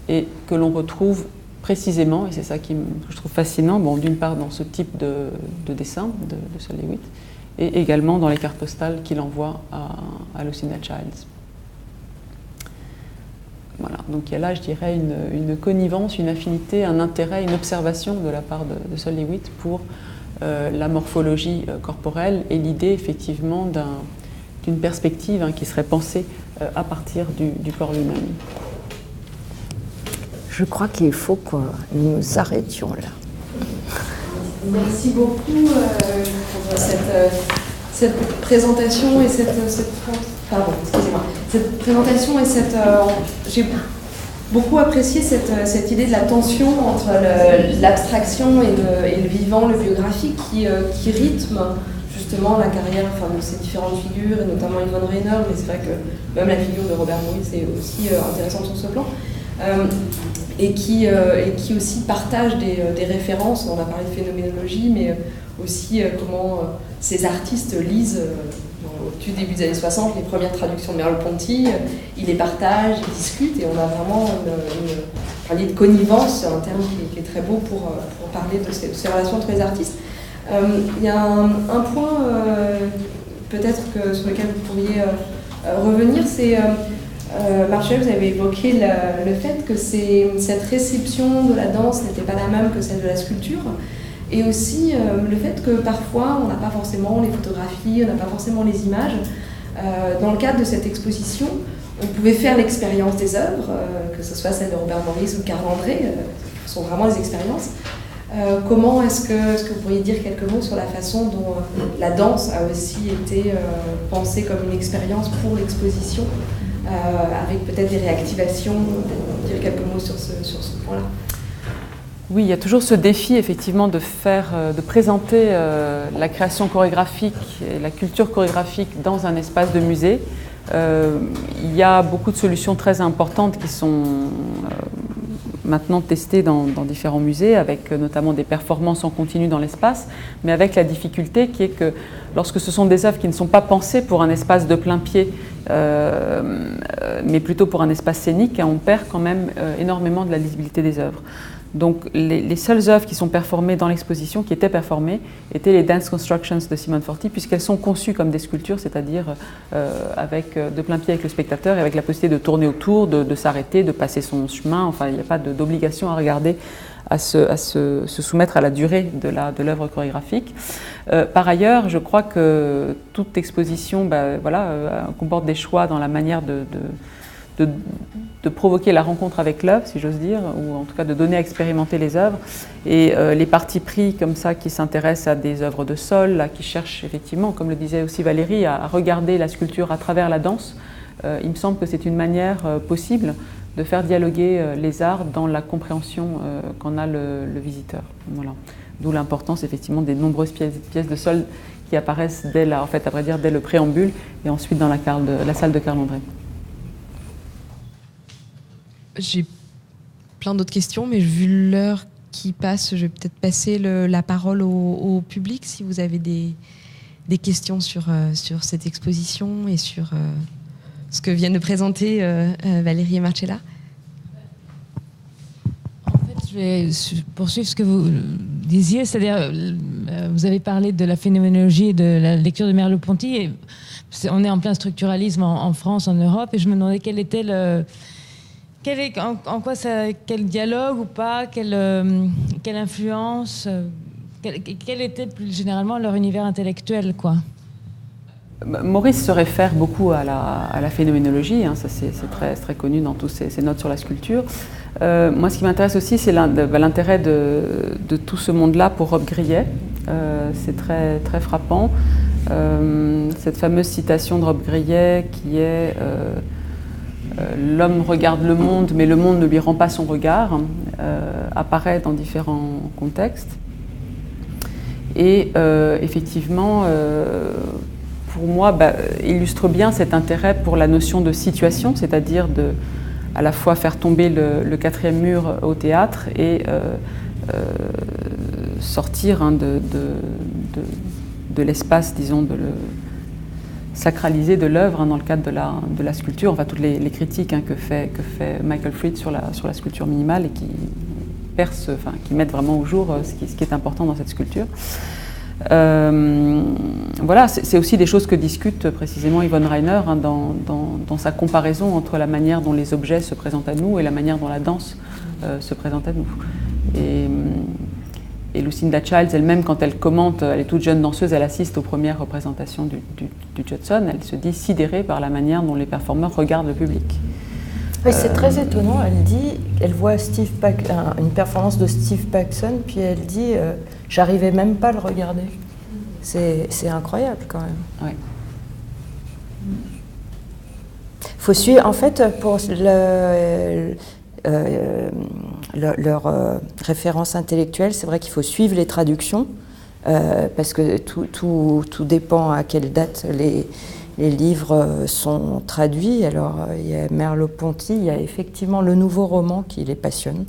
et que l'on retrouve précisément, et c'est ça que je trouve fascinant, bon, d'une part dans ce type de dessin de Sol Lewitt, et également dans les cartes postales qu'il envoie à Lucinda Childs. Voilà, donc il y a là, je dirais, une connivence, une affinité, un intérêt, une observation de la part de Sol Lewitt pour la morphologie corporelle et l'idée effectivement d'une perspective qui serait pensée à partir du corps lui-même. Je crois qu'il faut que nous nous arrêtions là. Merci beaucoup pour cette présentation et cette présentation et j'ai beaucoup apprécié cette idée de la tension entre l'abstraction et le vivant, le biographique qui rythme justement la carrière de ces différentes figures, et notamment Yvonne Rainer, mais c'est vrai que même la figure de Robert Morris est aussi intéressante sur ce plan. Et qui aussi partage des références. On a parlé de phénoménologie, mais aussi comment ces artistes lisent au début des années 60 les premières traductions de Merleau-Ponty, ils les partagent, ils discutent, et on a vraiment parlé de connivence, un terme qui est très beau pour parler de ces relations entre les artistes. Il y a un point peut-être sur lequel vous pourriez revenir, c'est Marcel, vous avez évoqué le fait que cette réception de la danse n'était pas la même que celle de la sculpture, et aussi le fait que parfois on n'a pas forcément les photographies, on n'a pas forcément les images. Dans le cadre de cette exposition, on pouvait faire l'expérience des œuvres, que ce soit celle de Robert Morris ou de Karl André, ce sont vraiment des expériences. Comment est-ce que vous pourriez dire quelques mots sur la façon dont la danse a aussi été pensée comme une expérience pour l'exposition, avec peut-être des réactivations, dire quelques mots sur ce point-là. Oui, il y a toujours ce défi effectivement de présenter la création chorégraphique et la culture chorégraphique dans un espace de musée. Il y a beaucoup de solutions très importantes qui sont maintenant testées dans différents musées, avec notamment des performances en continu dans l'espace, mais avec la difficulté qui est que lorsque ce sont des œuvres qui ne sont pas pensées pour un espace de plein pied, mais plutôt pour un espace scénique, on perd quand même énormément de la lisibilité des œuvres. Donc les seules œuvres qui sont performées dans l'exposition, qui étaient performées, étaient les Dance Constructions de Simone Forti, puisqu'elles sont conçues comme des sculptures, c'est-à-dire avec de plein pied avec le spectateur et avec la possibilité de tourner autour, de s'arrêter, de passer son chemin. Enfin, il n'y a pas d'obligation à regarder, à se soumettre à la durée de l'œuvre chorégraphique. Par ailleurs, je crois que toute exposition comporte des choix dans la manière de provoquer la rencontre avec l'œuvre, si j'ose dire, ou en tout cas de donner à expérimenter les œuvres. Et les partis pris comme ça qui s'intéressent à des œuvres de sol, là, qui cherchent effectivement, comme le disait aussi Valérie, à regarder la sculpture à travers la danse, il me semble que c'est une manière possible de faire dialoguer les arts dans la compréhension qu'en a le visiteur. Voilà. D'où l'importance effectivement des nombreuses pièces de sol qui apparaissent dès le préambule et ensuite dans la salle de Carl André. J'ai plein d'autres questions, mais vu l'heure qui passe, je vais peut-être passer la parole au public si vous avez des questions sur cette exposition et sur ce que viennent de présenter Valérie et Marcella. En fait, je vais poursuivre ce que vous disiez, c'est-à-dire vous avez parlé de la phénoménologie et de la lecture de Merleau-Ponty. Et on est en plein structuralisme en France, en Europe, et je me demandais quel était quel dialogue ou pas, quelle influence, quel était plus généralement leur univers intellectuel, quoi. Maurice se réfère beaucoup à la phénoménologie, ça c'est très connu dans toutes ses notes sur la sculpture. Moi, ce qui m'intéresse aussi, c'est l'intérêt de tout ce monde-là pour Rob Grillet. C'est très, très frappant. Cette fameuse citation de Rob Grillet qui est l'homme regarde le monde, mais le monde ne lui rend pas son regard, apparaît dans différents contextes. Et effectivement, pour moi, illustre bien cet intérêt pour la notion de situation, c'est-à-dire à la fois faire tomber le quatrième mur au théâtre et sortir de l'espace, disons, sacralisé de l'œuvre dans le cadre de la sculpture, enfin toutes les critiques que fait Michael Fried sur la sculpture minimale et qui qui mettent vraiment au jour ce qui est important dans cette sculpture. Voilà, c'est aussi des choses que discute précisément Yvonne Rainer dans sa comparaison entre la manière dont les objets se présentent à nous et la manière dont la danse se présente à nous. Et Lucinda Childs elle-même, quand elle commente, elle est toute jeune danseuse, elle assiste aux premières représentations du Judson, elle se dit sidérée par la manière dont les performeurs regardent le public. Oui, c'est très étonnant, elle voit une performance de Steve Paxson, puis elle dit j'arrivais même pas à le regarder. C'est incroyable quand même. Ouais. Faut suivre, en fait, pour leur référence intellectuelle, c'est vrai qu'il faut suivre les traductions, parce que tout dépend à quelle date les livres sont traduits. Alors, il y a Merleau-Ponty, il y a effectivement le nouveau roman qui les passionne.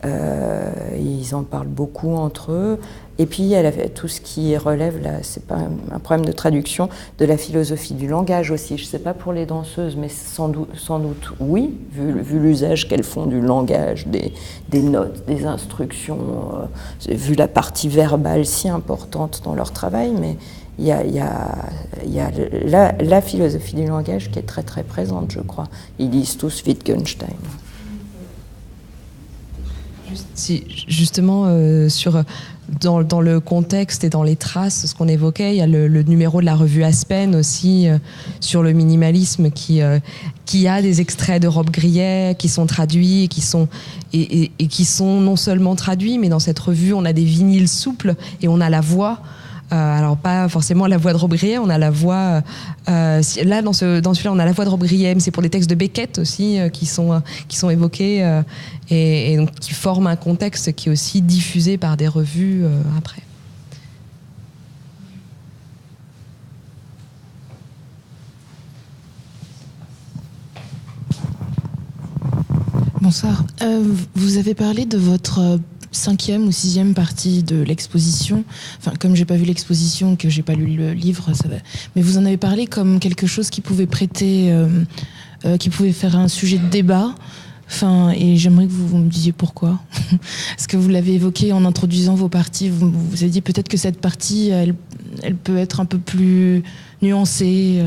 Ils en parlent beaucoup entre eux. Et puis, il y a tout ce qui relève, là, c'est pas un problème de traduction, de la philosophie du langage aussi. Je ne sais pas pour les danseuses, mais sans doute oui, vu l'usage qu'elles font du langage, des notes, des instructions, vu la partie verbale si importante dans leur travail, mais il y a la philosophie du langage qui est très très présente, je crois. Ils lisent tous Wittgenstein. Justement, dans le contexte et dans les traces, ce qu'on évoquait, il y a le numéro de la revue Aspen aussi sur le minimalisme qui a des extraits de Rob Grillet qui sont traduits et qui sont non seulement traduits, mais dans cette revue, on a des vinyles souples et on a la voix. Alors pas forcément la voix de Rob Grillet, on a la voix là dans celui-là on a la voix de Rob Grillet, mais c'est pour des textes de Beckett aussi qui sont évoqués et donc qui forment un contexte qui est aussi diffusé par des revues après. Bonsoir. Vous avez parlé de votre 5e ou 6e partie de l'exposition. Enfin, comme j'ai pas vu l'exposition, que j'ai pas lu le livre, ça va. Mais vous en avez parlé comme quelque chose qui pouvait prêter, qui pouvait faire un sujet de débat. Enfin, et j'aimerais que vous me disiez pourquoi. Parce que vous l'avez évoqué en introduisant vos parties. Vous avez dit peut-être que cette partie, elle peut être un peu plus nuancée.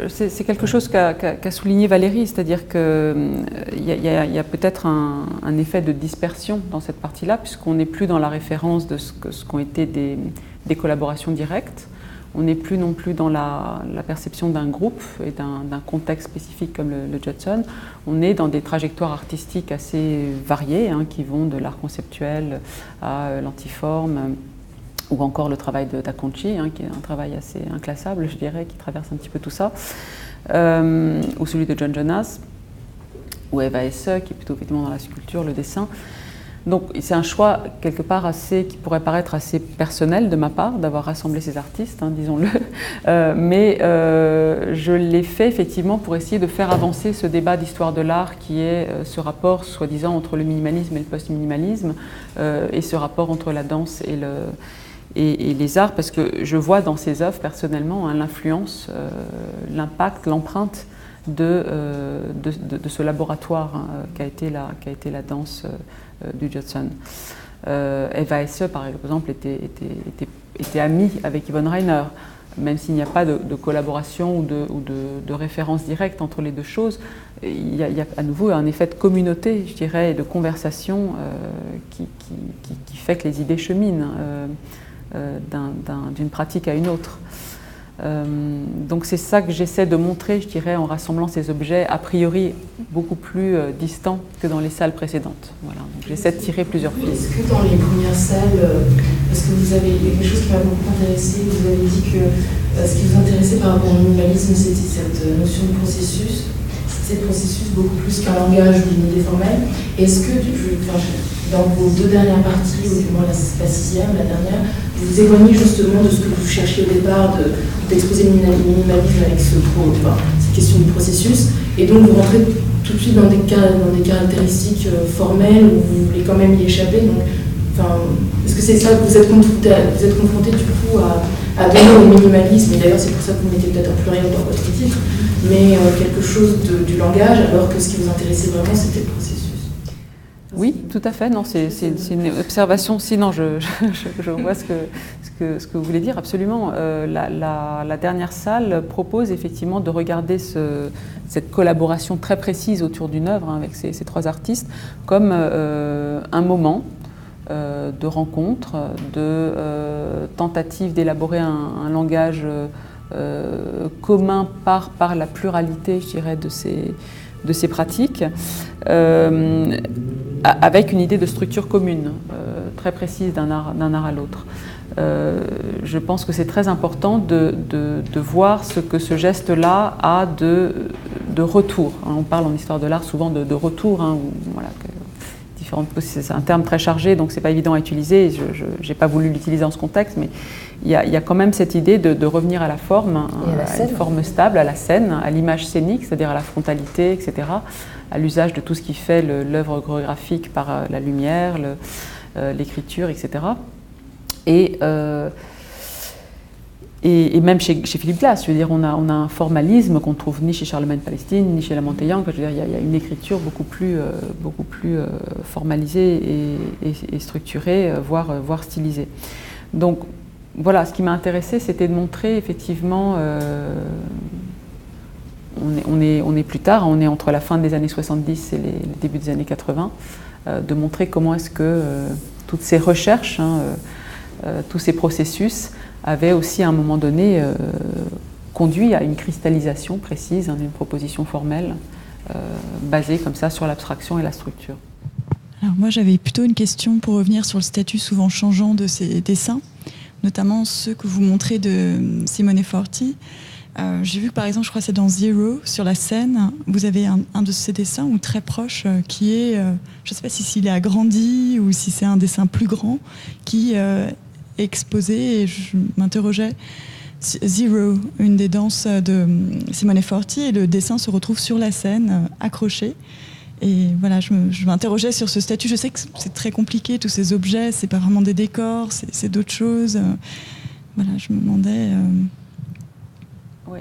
C'est quelque chose qu'a souligné Valérie, c'est-à-dire qu'il y a peut-être un effet de dispersion dans cette partie-là, puisqu'on n'est plus dans la référence de ce qu'ont été des collaborations directes. On n'est plus non plus dans la perception d'un groupe et d'un contexte spécifique comme le Judson. On est dans des trajectoires artistiques assez variées, qui vont de l'art conceptuel à l'antiforme, ou encore le travail de Da Conchi, qui est un travail assez inclassable, je dirais, qui traverse un petit peu tout ça, ou celui de John Jonas, ou Eva Hesse, qui est plutôt effectivement dans la sculpture, le dessin. Donc c'est un choix quelque part qui pourrait paraître assez personnel de ma part, d'avoir rassemblé ces artistes, disons-le, mais je l'ai fait effectivement pour essayer de faire avancer ce débat d'histoire de l'art qui est ce rapport soi-disant entre le minimalisme et le post-minimalisme, et ce rapport entre la danse et les arts, parce que je vois dans ces œuvres personnellement l'influence, l'impact, l'empreinte de ce laboratoire qu'a été la danse du Judson. Eva Hesse, par exemple, était amie avec Yvonne Rainer, même s'il n'y a pas de collaboration ou de référence directe entre les deux choses. Il y a à nouveau un effet de communauté, je dirais, et de conversation qui fait que les idées cheminent d'une pratique à une autre. Donc c'est ça que j'essaie de montrer, je dirais, en rassemblant ces objets a priori beaucoup plus distants que dans les salles précédentes. Voilà. Donc j'essaie de tirer plusieurs fils. Est-ce que dans les premières salles, parce que il y a quelque chose qui m'a beaucoup intéressé, vous avez dit que ce qui vous intéressait par rapport au minimalisme, c'était cette notion de processus. C'est processus beaucoup plus qu'un langage ou une idée formelle. Est-ce que, dans vos deux dernières parties, ou du moins la sixième, la dernière, vous vous éloignez justement de ce que vous cherchiez au départ, d'exposer le minimalisme avec cette question du processus, et donc vous rentrez tout de suite dans des caractéristiques formelles où vous voulez quand même y échapper. Donc, est-ce que c'est ça que vous êtes confronté du coup à donner au minimalisme, et d'ailleurs c'est pour ça que vous mettez peut-être un pluriel dans votre titre, mais quelque chose du langage, alors que ce qui vous intéressait vraiment c'était le processus? Oui, tout à fait. Non, c'est une observation. Sinon, je vois ce que vous voulez dire. Absolument. La dernière salle propose effectivement de regarder cette collaboration très précise autour d'une œuvre avec ces trois artistes comme un moment de rencontre, de tentative d'élaborer un langage commun par la pluralité, je dirais, de ces pratiques, avec une idée de structure commune, très précise d'un art à l'autre. Je pense que c'est très important de voir ce que ce geste-là a de retour. On parle en histoire de l'art souvent de retour, voilà, c'est un terme très chargé, donc c'est pas évident à utiliser. Je n'ai pas voulu l'utiliser dans ce contexte, mais il y a quand même cette idée de revenir à la forme, à une forme stable, à la scène, à l'image scénique, c'est-à-dire à la frontalité, etc., à l'usage de tout ce qui fait l'œuvre chorégraphique par la lumière, l'écriture, etc. Et même chez Philippe Glass, je veux dire, on a un formalisme qu'on trouve ni chez Charlemagne Palestine, ni chez La Monteillan. Je veux dire, il y a une écriture beaucoup plus formalisée et structurée, voire stylisée. Donc voilà, ce qui m'a intéressé, c'était de montrer effectivement, on est plus tard, on est entre la fin des années 70 et les débuts des années 80, de montrer comment est-ce que toutes ces recherches, tous ces processus avaient aussi à un moment donné conduit à une cristallisation précise d'une proposition formelle basée comme ça sur l'abstraction et la structure. Alors moi j'avais plutôt une question pour revenir sur le statut souvent changeant de ces dessins, notamment ceux que vous montrez de Simone Forti. J'ai vu que par exemple, je crois que c'est dans Zero, sur la scène, vous avez un de ces dessins ou très proche qui est, je ne sais pas s'il est agrandi ou si c'est un dessin plus grand, qui est exposé, et je m'interrogeais, Zero, une des danses de Simone Forti, et le dessin se retrouve sur la scène, accroché. Et voilà, je m'interrogeais sur ce statut. Je sais que c'est très compliqué, tous ces objets, c'est pas vraiment des décors, c'est d'autres choses. Voilà, je me demandais... Oui.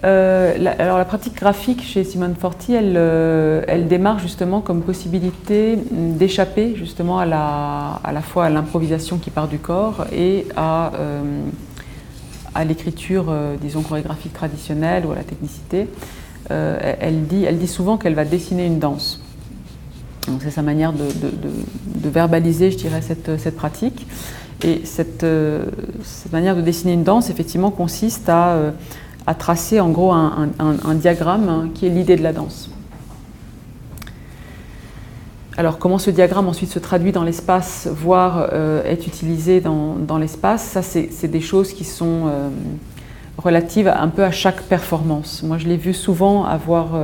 Alors la pratique graphique chez Simone Forti, elle démarre justement comme possibilité d'échapper justement à la fois à l'improvisation qui part du corps et à l'écriture, disons, chorégraphique traditionnelle ou à la technicité. Elle dit souvent qu'elle va dessiner une danse. Donc c'est sa manière de verbaliser, je dirais, cette pratique. Et cette manière de dessiner une danse, effectivement, consiste à tracer en gros un diagramme qui est l'idée de la danse. Alors comment ce diagramme ensuite se traduit dans l'espace, voire est utilisé dans l'espace, ça c'est des choses qui sont relatives un peu à chaque performance. Moi je l'ai vu souvent avoir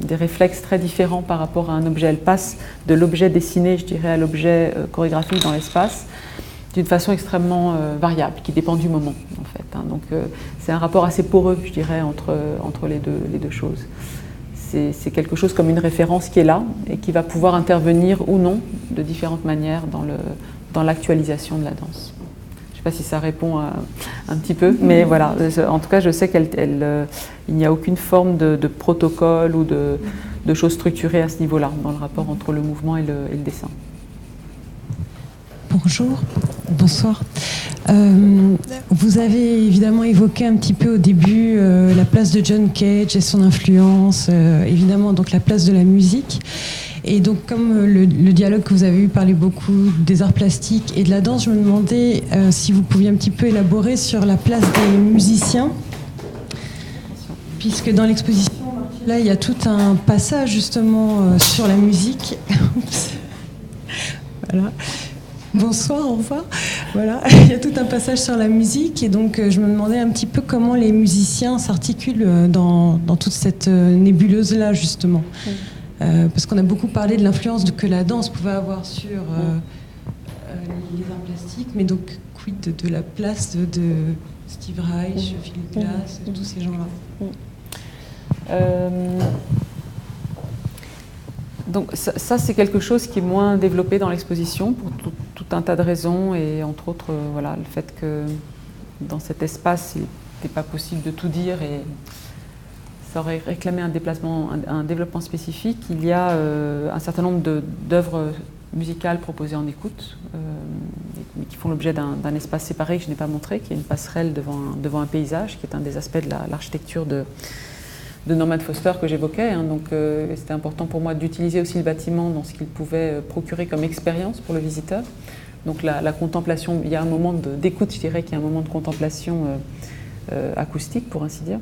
des réflexes très différents par rapport à un objet. Elle passe de l'objet dessiné, je dirais, à l'objet chorégraphique dans l'espace, d'une façon extrêmement variable, qui dépend du moment en fait. Donc c'est un rapport assez poreux, je dirais, entre les deux choses. C'est quelque chose comme une référence qui est là et qui va pouvoir intervenir ou non de différentes manières dans l'actualisation de la danse. Je ne sais pas si ça répond un petit peu, mais voilà, en tout cas je sais qu'il n'y a aucune forme de protocole ou de choses structurées à ce niveau-là, dans le rapport entre le mouvement et le dessin. Bonjour, bonsoir. Vous avez évidemment évoqué un petit peu au début la place de John Cage et son influence, évidemment donc la place de la musique. Et donc comme le dialogue que vous avez eu parlait beaucoup des arts plastiques et de la danse, je me demandais si vous pouviez un petit peu élaborer sur la place des musiciens, puisque dans l'exposition, là il y a tout un passage justement sur la musique. Voilà. Bonsoir, au revoir. Voilà, il y a tout un passage sur la musique et donc je me demandais un petit peu comment les musiciens s'articulent dans toute cette nébuleuse-là justement. Parce qu'on a beaucoup parlé de l'influence que la danse pouvait avoir sur les arts plastiques, mais donc quid de la place de Steve Reich, Philippe Glass, tous ces gens-là. Donc ça c'est quelque chose qui est moins développé dans l'exposition pour tout un tas de raisons et entre autres voilà, le fait que dans cet espace il n'était pas possible de tout dire et ça aurait réclamé un développement spécifique. Il y a un certain nombre d'œuvres musicales proposées en écoute qui font l'objet d'un espace séparé que je n'ai pas montré, qui est une passerelle devant un paysage, qui est un des aspects de l'architecture de Norman Foster que j'évoquais. Donc c'était important pour moi d'utiliser aussi le bâtiment dans ce qu'il pouvait procurer comme expérience pour le visiteur. Donc la contemplation, il y a un moment d'écoute, je dirais qu'il y a un moment de contemplation acoustique, pour ainsi dire.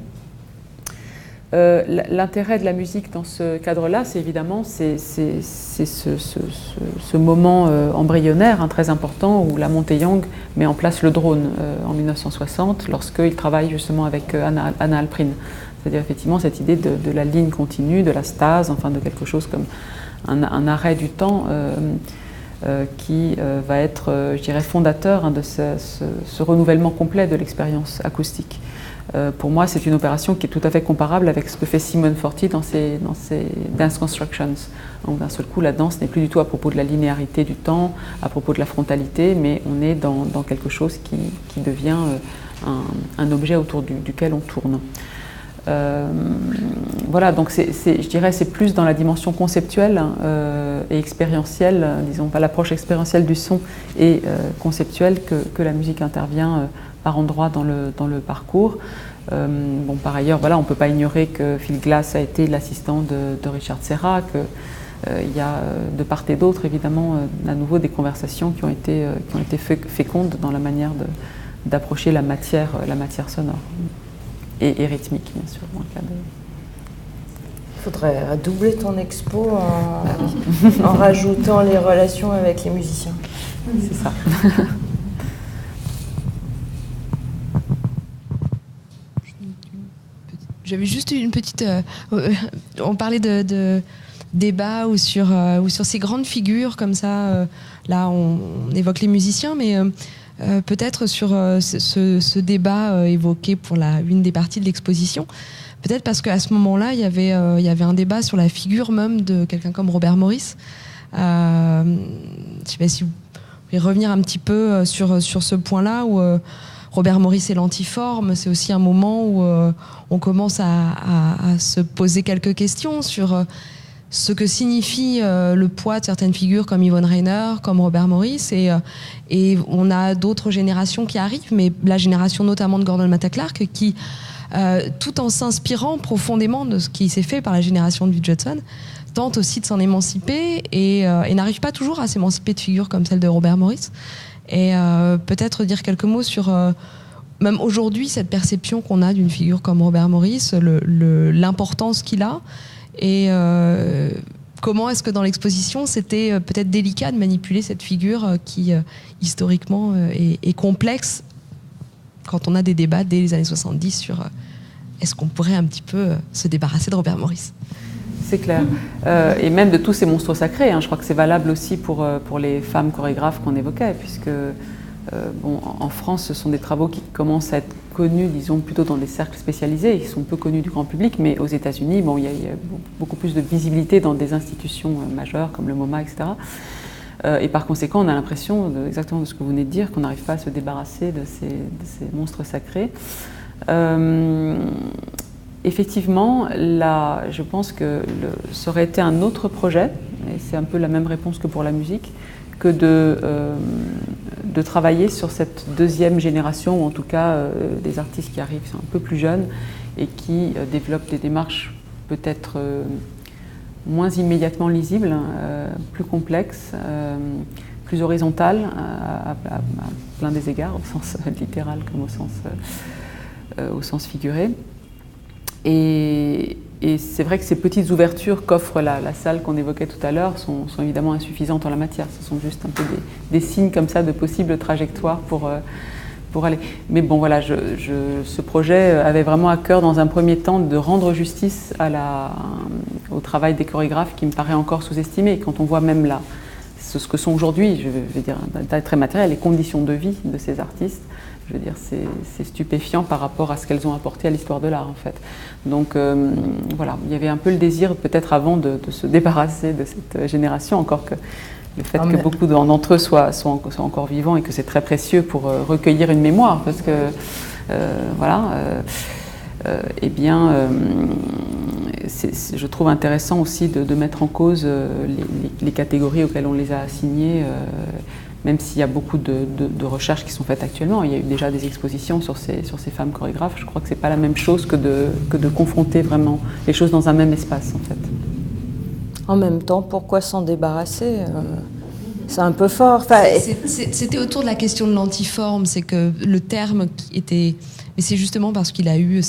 L'intérêt de la musique dans ce cadre-là, c'est évidemment ce moment embryonnaire très important où la Monte-Young met en place le drone en 1960 lorsqu'il travaille justement avec Anna Alprin. C'est-à-dire effectivement cette idée de la ligne continue, de la stase, enfin de quelque chose comme un arrêt du temps qui va être, je dirais, fondateur de ce renouvellement complet de l'expérience acoustique. Pour moi, c'est une opération qui est tout à fait comparable avec ce que fait Simone Forti dans ses Dance Constructions. Donc d'un seul coup, la danse n'est plus du tout à propos de la linéarité du temps, à propos de la frontalité, mais on est dans quelque chose qui devient un objet autour duquel on tourne. Voilà, donc je dirais c'est plus dans la dimension conceptuelle et expérientielle, disons pas l'approche expérientielle du son et conceptuelle que la musique intervient par endroits dans le parcours. Bon, par ailleurs, voilà, on ne peut pas ignorer que Phil Glass a été l'assistant de Richard Serra, qu'il y a de part et d'autre évidemment à nouveau des conversations qui ont été fécondes dans la manière d'approcher la matière sonore. Et rythmique, bien sûr. Il faudrait doubler ton expo en rajoutant les relations avec les musiciens. C'est ça. J'avais juste une petite... on parlait de débat ou sur ces grandes figures comme ça. Là, on évoque les musiciens, mais... peut-être sur ce débat évoqué pour une des parties de l'exposition, peut-être parce qu'à ce moment-là, il y avait un débat sur la figure même de quelqu'un comme Robert Morris. Je ne sais pas si vous pouvez revenir un petit peu sur ce point-là, où Robert Morris et l'antiforme, c'est aussi un moment où on commence à se poser quelques questions sur ce que signifie le poids de certaines figures comme Yvonne Rainer, comme Robert Morris, et on a d'autres générations qui arrivent, mais la génération notamment de Gordon Matta Clark qui, tout en s'inspirant profondément de ce qui s'est fait par la génération de Judson, tente aussi de s'en émanciper et n'arrive pas toujours à s'émanciper de figures comme celle de Robert Morris. Et peut-être dire quelques mots sur même aujourd'hui cette perception qu'on a d'une figure comme Robert Morris, l'importance qu'il a. Et comment est-ce que dans l'exposition, c'était peut-être délicat de manipuler cette figure qui, historiquement, est complexe quand on a des débats dès les années 70 sur est-ce qu'on pourrait un petit peu se débarrasser de Robert Morris ? C'est clair. Et même de tous ces monstres sacrés. Je crois que c'est valable aussi pour les femmes chorégraphes qu'on évoquait, puisque en France, ce sont des travaux qui commencent à être connus, disons, plutôt dans des cercles spécialisés. Ils sont peu connus du grand public, mais aux États-Unis, il y a beaucoup plus de visibilité dans des institutions majeures comme le MoMA, etc. Et par conséquent, on a l'impression, exactement de ce que vous venez de dire, qu'on n'arrive pas à se débarrasser de ces monstres sacrés. Effectivement, là, je pense que ça aurait été un autre projet, et c'est un peu la même réponse que pour la musique, que de travailler sur cette deuxième génération, ou en tout cas des artistes qui arrivent, sont un peu plus jeunes, et qui développent des démarches peut-être moins immédiatement lisibles, plus complexes, plus horizontales, à plein des égards, au sens littéral comme au sens figuré. Et c'est vrai que ces petites ouvertures qu'offre la salle qu'on évoquait tout à l'heure sont évidemment insuffisantes en la matière. Ce sont juste un peu des signes comme ça de possibles trajectoires pour aller. Mais bon, voilà, ce projet avait vraiment à cœur, dans un premier temps, de rendre justice au travail des chorégraphes qui me paraît encore sous-estimé. Quand on voit même ce que sont aujourd'hui, je vais dire un détail très matériel, les conditions de vie de ces artistes, je veux dire, c'est stupéfiant par rapport à ce qu'elles ont apporté à l'histoire de l'art, en fait. Donc, voilà, il y avait un peu le désir, peut-être avant, de se débarrasser de cette génération, encore que le fait que beaucoup d'entre eux soient encore vivants et que c'est très précieux pour recueillir une mémoire, parce que, je trouve intéressant aussi de mettre en cause les catégories auxquelles on les a assignées, même s'il y a beaucoup de recherches qui sont faites actuellement. Il y a eu déjà des expositions sur ces femmes chorégraphes. Je crois que ce n'est pas la même chose que de confronter vraiment les choses dans un même espace, en fait. En même temps, pourquoi s'en débarrasser ? C'est un peu fort. Enfin, c'était autour de la question de l'antiforme, c'est que le terme qui était... Mais c'est justement parce qu'il a eu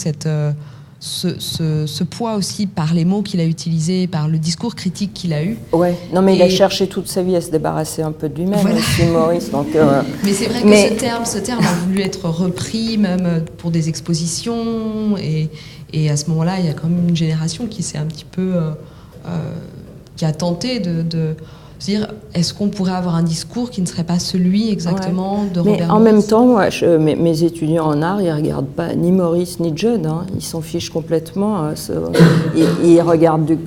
ce poids aussi par les mots qu'il a utilisés, par le discours critique qu'il a eu. Ouais. Non, mais il a cherché toute sa vie à se débarrasser un peu de lui-même, voilà. aussi, Maurice. Donc, mais c'est vrai que ce terme a voulu être repris même pour des expositions, et à ce moment-là, il y a quand même une génération qui s'est un petit peu... qui a tenté de se dire, est-ce qu'on pourrait avoir un discours qui ne serait pas celui exactement de Robert Morris ? Mais en même temps, moi, mes étudiants en art, ils ne regardent pas ni Morris ni Judd. Ils s'en fichent complètement. Ils regardent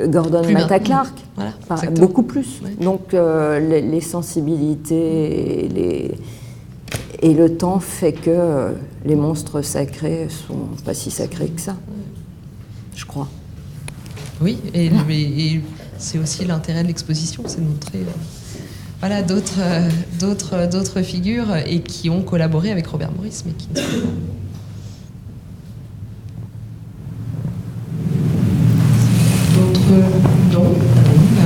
Gordon Matta Clark. Voilà, beaucoup plus. Ouais. Donc, les sensibilités et le temps fait que les monstres sacrés ne sont pas si sacrés que ça, je crois. Oui, et c'est aussi l'intérêt de l'exposition, c'est de montrer d'autres figures et qui ont collaboré avec Robert Morris, mais qui ne sont pas... D'autres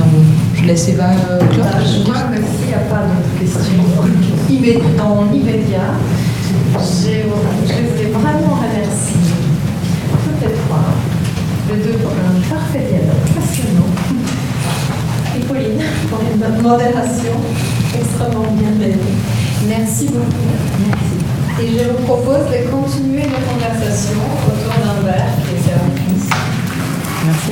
non. Je laisse Eva clore. Je crois que s'il n'y a pas d'autres questions en immédiat, je voulais vraiment remercier toutes les trois, les deux pour un parfait dialogue passionnant. Et Pauline pour une modération extrêmement bienveillante. Merci beaucoup. Merci. Et je vous propose de continuer nos conversations autour d'un verre qui est servi ici. Merci.